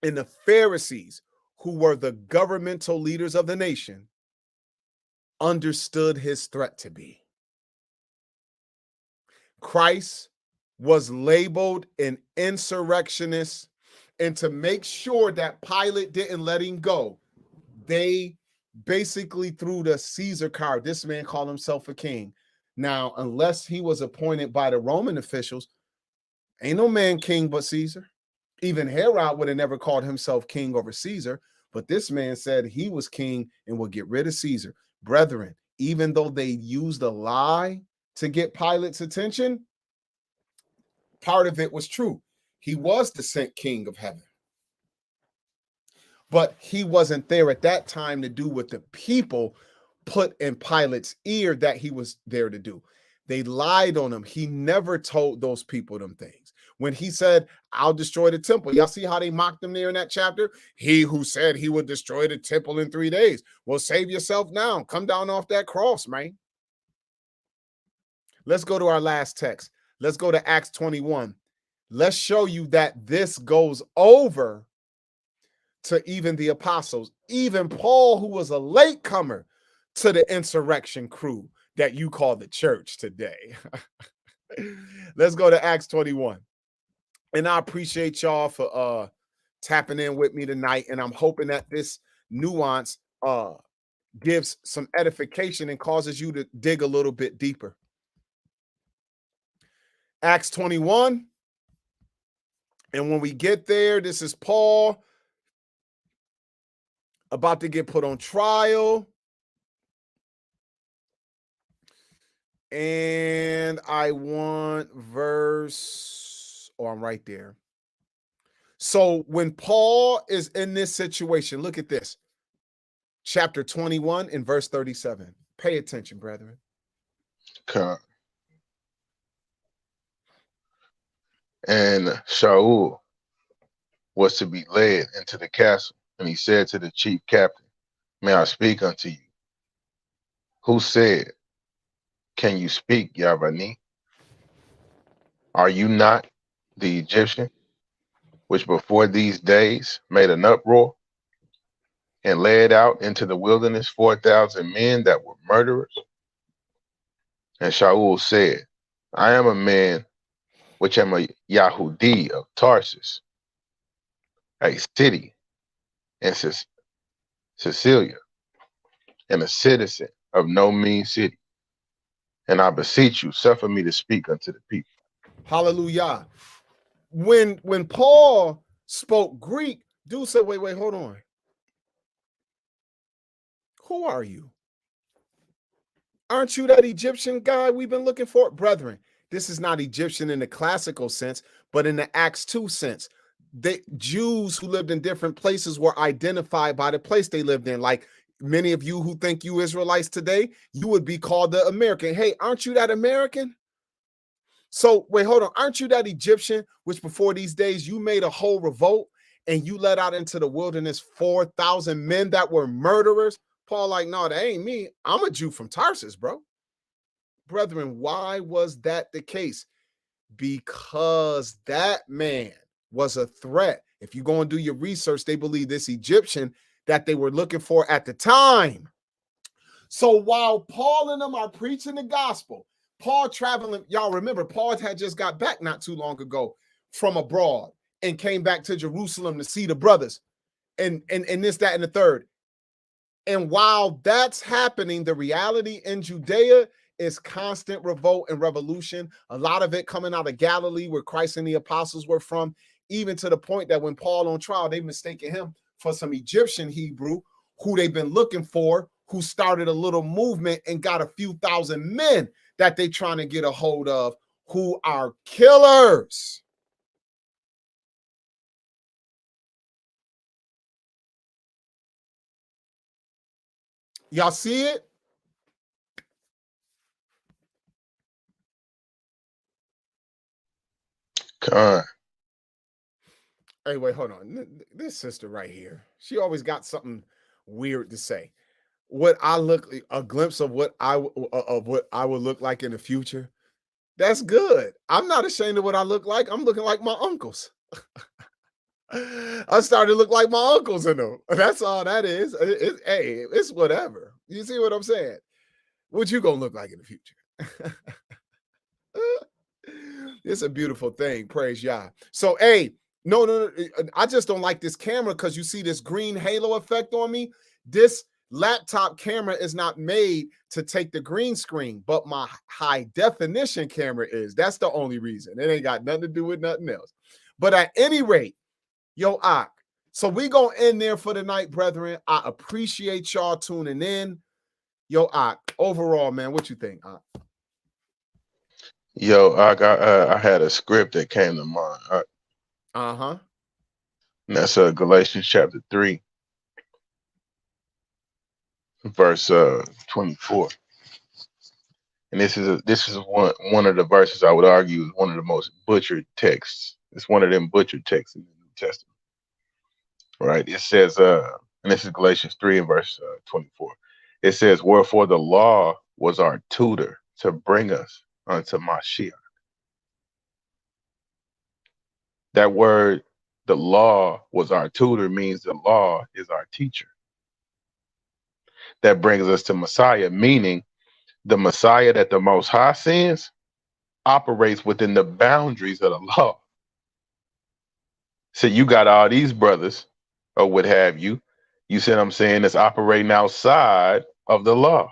and the Pharisees, who were the governmental leaders of the nation, understood his threat to be. Christ was labeled an insurrectionist, and to make sure that Pilate didn't let him go, they basically threw the Caesar card. This man called himself a king. Now, unless he was appointed by the Roman officials, ain't no man king but Caesar. Even Herod would have never called himself king over Caesar, but this man said he was king and would get rid of Caesar. Brethren, even though they used a lie to get Pilate's attention, part of it was true. He was the sent king of heaven. But he wasn't there at that time to do what the people put in Pilate's ear that he was there to do. They lied on him. He never told those people them things. When he said, I'll destroy the temple, y'all see how they mocked him there in that chapter? He who said he would destroy the temple in 3 days. Well, save yourself now. Come down off that cross, man. Let's go to our last text. Let's go to Acts 21. Let's show you that this goes over to even the apostles, even Paul, who was a latecomer to the insurrection crew that you call the church today. Let's go to Acts 21. And I appreciate y'all for tapping in with me tonight. And I'm hoping that this nuance gives some edification and causes you to dig a little bit deeper. Acts 21. And when we get there, this is Paul about to get put on trial. And I want verse, I'm right there. So when Paul is in this situation, look at this. Chapter 21 and verse 37. Pay attention, brethren. Okay. And Shaul was to be led into the castle, and he said to the chief captain, may I speak unto you? Who said, can you speak, Yavani? Are you not the Egyptian, which before these days made an uproar and led out into the wilderness 4,000 men that were murderers? And Shaul said, I am a man which am a Yahudi of Tarsus, a city in Sicilia, and a citizen of no mean city. And I beseech you, suffer me to speak unto the people. Hallelujah. When Paul spoke Greek, dude said, wait, hold on. Who are you? Aren't you that Egyptian guy we've been looking for? Brethren, this is not Egyptian in the classical sense, but in the Acts 2 sense. The Jews who lived in different places were identified by the place they lived in. Like many of you who think you Israelites today, you would be called the American. Hey, aren't you that American? So wait, hold on. Aren't you that Egyptian, which before these days you made a whole revolt and you let out into the wilderness 4,000 men that were murderers? Paul like, no, that ain't me. I'm a Jew from Tarsus, bro. Brethren, why was that the case? Because that man was a threat. If you go and do your research, they believe this Egyptian that they were looking for at the time. So while Paul and them are preaching the gospel, Paul traveling, y'all remember, Paul had just got back not too long ago from abroad and came back to Jerusalem to see the brothers and this, that, and the third. And while that's happening, the reality in Judea is constant revolt and revolution. A lot of it coming out of Galilee, where Christ and the apostles were from, even to the point that when Paul on trial, they mistaken him for some Egyptian Hebrew who they've been looking for, who started a little movement and got a few thousand men that they trying to get a hold of, who are killers. Y'all see it? Con. Hey, wait, hold on. This sister right here, she always got something weird to say. What I look, a glimpse of what I would look like in the future. That's good. I'm not ashamed of what I look like. I'm looking like my uncles. I started to look like my uncles in them. That's all that is. Hey, it's whatever. You see what I'm saying? What you gonna look like in the future? It's a beautiful thing. Praise Yah. So, hey, no. I just don't like this camera because you see this green halo effect on me. This laptop camera is not made to take the green screen, but my high definition camera is. That's the only reason. It ain't got nothing to do with nothing else. But at any rate, yo, Ak. So we gonna end there for the night, brethren. I appreciate y'all tuning in. Yo, Ak, overall, man, what you think, Ak? Yo, I had a script that came to mind. Uh-huh. And that's Galatians chapter 3, verse 24. And this is one of the verses I would argue is one of the most butchered texts. It's one of them butchered texts in the New Testament. Right? It says, and this is Galatians 3 and verse 24. It says, wherefore the law was our tutor to bring us unto Mashiach. That word, the law was our tutor, means the law is our teacher. That brings us to Messiah, meaning the Messiah that the Most High sends operates within the boundaries of the law. So you got all these brothers, or what have you, you see what I'm saying, that's operating outside of the law.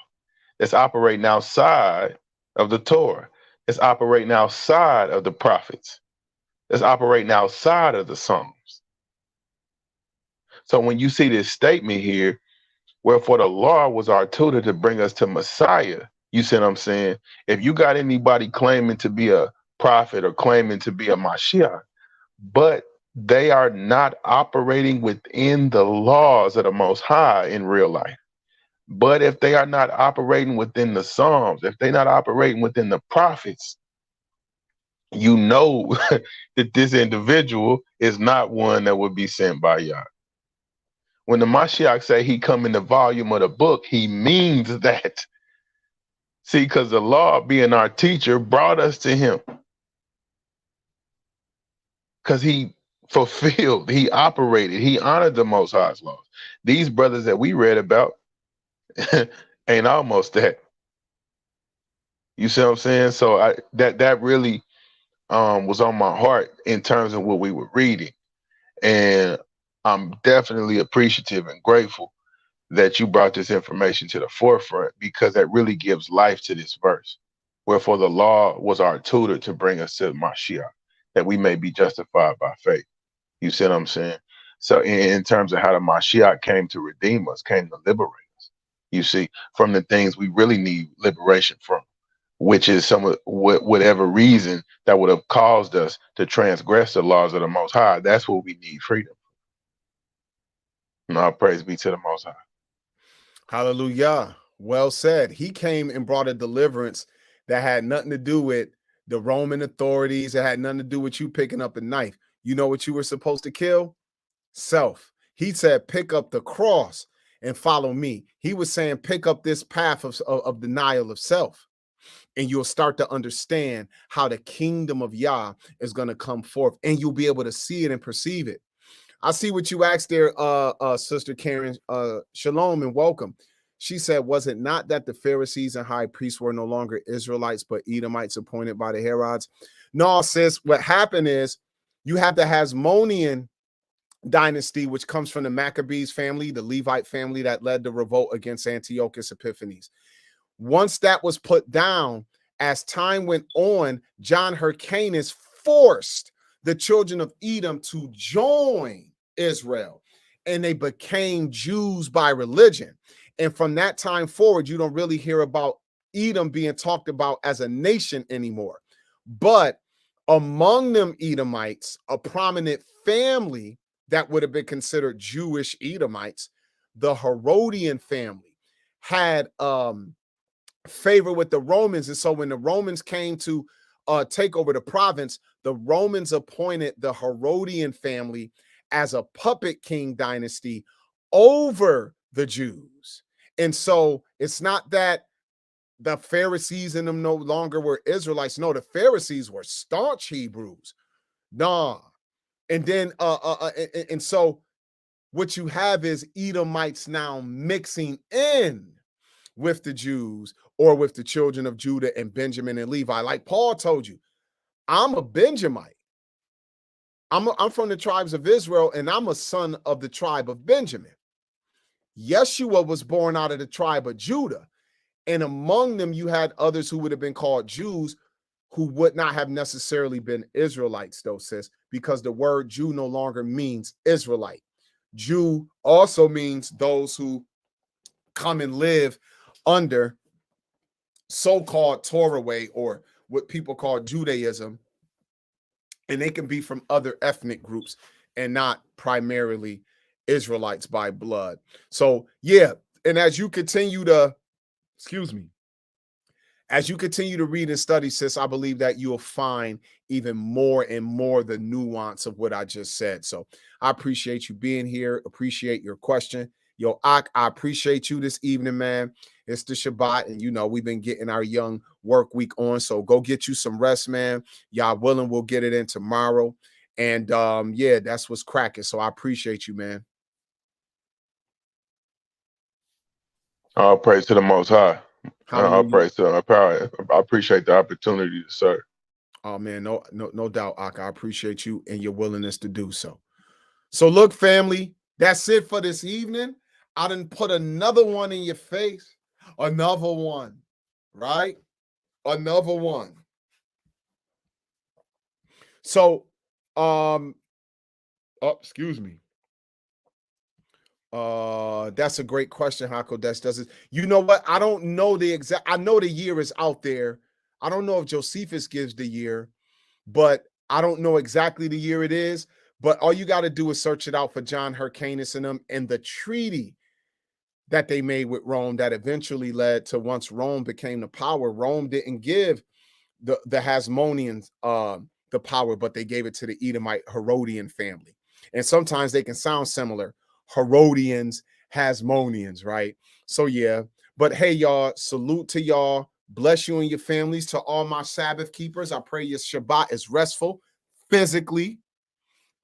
That's operating outside of the Torah. It's operating outside of the prophets. It's operating outside of the Psalms. So when you see this statement here, wherefore the law was our tutor to bring us to Messiah, you see what I'm saying? If you got anybody claiming to be a prophet or claiming to be a Mashiach, but they are not operating within the laws of the Most High in real life. But if they are not operating within the Psalms, if they're not operating within the prophets, you know that this individual is not one that would be sent by Yah. When the Mashiach say he come in the volume of the book, he means that. See, because the law being our teacher brought us to him. Because he fulfilled, he operated, he honored the Most High's laws. These brothers that we read about ain't almost that. You see what I'm saying? So that really was on my heart in terms of what we were reading. And I'm definitely appreciative and grateful that you brought this information to the forefront, because that really gives life to this verse. Wherefore the law was our tutor to bring us to Mashiach, that we may be justified by faith. You see what I'm saying? So in terms of how the Mashiach came to redeem us, came to liberate us, you see, from the things we really need liberation from, which is some of whatever reason that would have caused us to transgress the laws of the Most High. That's what we need freedom. And all praise be to the Most High. Hallelujah. Well said. He came and brought a deliverance that had nothing to do with the Roman authorities. It had nothing to do with you picking up a knife. You know what you were supposed to kill? Self. He said, pick up the cross and follow me. He was saying, pick up this path of denial of self. And you'll start to understand how the kingdom of Yah is going to come forth, and you'll be able to see it and perceive it. I see what you asked there, Sister Karen. Shalom and welcome. She said, was it not that the Pharisees and high priests were no longer Israelites, but Edomites appointed by the Herods? No, sis, what happened is you have the Hasmonean dynasty, which comes from the Maccabees family, the Levite family that led the revolt against Antiochus Epiphanes. Once that was put down, as time went on, John Hyrcanus forced the children of Edom to join Israel, and they became Jews by religion. And from that time forward, you don't really hear about Edom being talked about as a nation anymore. But among them Edomites, a prominent family that would have been considered Jewish Edomites, the Herodian family, had favor with the Romans. And so when the Romans came to take over the province, the Romans appointed the Herodian family as a puppet king dynasty over the Jews. And so it's not that the Pharisees in them no longer were Israelites. No, the Pharisees were staunch Hebrews. Nah. And then and so what you have is Edomites now mixing in with the Jews or with the children of Judah and Benjamin and Levi. Like Paul told you, I'm a Benjamite. I'm from the tribes of Israel, and I'm a son of the tribe of Benjamin. Yeshua was born out of the tribe of Judah. And among them, you had others who would have been called Jews who would not have necessarily been Israelites, though, sis, because the word Jew no longer means Israelite. Jew also means those who come and live under so-called Torah way, or what people call Judaism, and they can be from other ethnic groups and not primarily Israelites by blood. So yeah, and as you continue to, as you continue to read and study, sis, I believe that you'll find even more and more the nuance of what I just said. So I appreciate you being here, appreciate your question. Yo, I appreciate you this evening, man. It's the Shabbat, and you know we've been getting our young work week on, so go get you some rest, man. Y'all willing, we'll get it in tomorrow. And yeah, that's what's cracking. So I appreciate you, man. All praise to the Most High. All Hallelujah. praise to our power. I appreciate the opportunity to serve. Oh man, no doubt, Ak. I appreciate you and your willingness to do so. So look, family, that's it for this evening. I done put another one in your face. Another one, right? Another one. So, excuse me. That's a great question, Hako. Does it? You know what? I don't know the exact. I know the year is out there. I don't know if Josephus gives the year, but I don't know exactly the year it is. But all you got to do is search it out for John Hyrcanus and them, and the treaty that they made with Rome that eventually led to, once Rome became the power, Rome didn't give the Hasmoneans the power, but they gave it to the Edomite Herodian family. And sometimes they can sound similar. Herodians, Hasmoneans, right? So yeah, but hey, y'all, salute to y'all. Bless you and your families. To all my Sabbath keepers, I pray your Shabbat is restful, physically,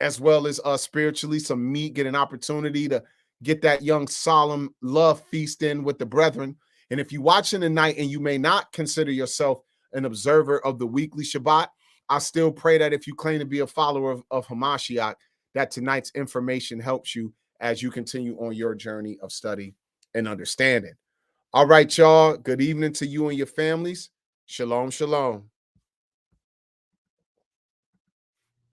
as well as spiritually. Some meat, get an opportunity to get that young solemn love feast in with the brethren. And if you're watching tonight and you may not consider yourself an observer of the weekly Shabbat, I still pray that if you claim to be a follower of Hamashiach, that tonight's information helps you as you continue on your journey of study and understanding. All right, y'all. Good evening to you and your families. Shalom, shalom.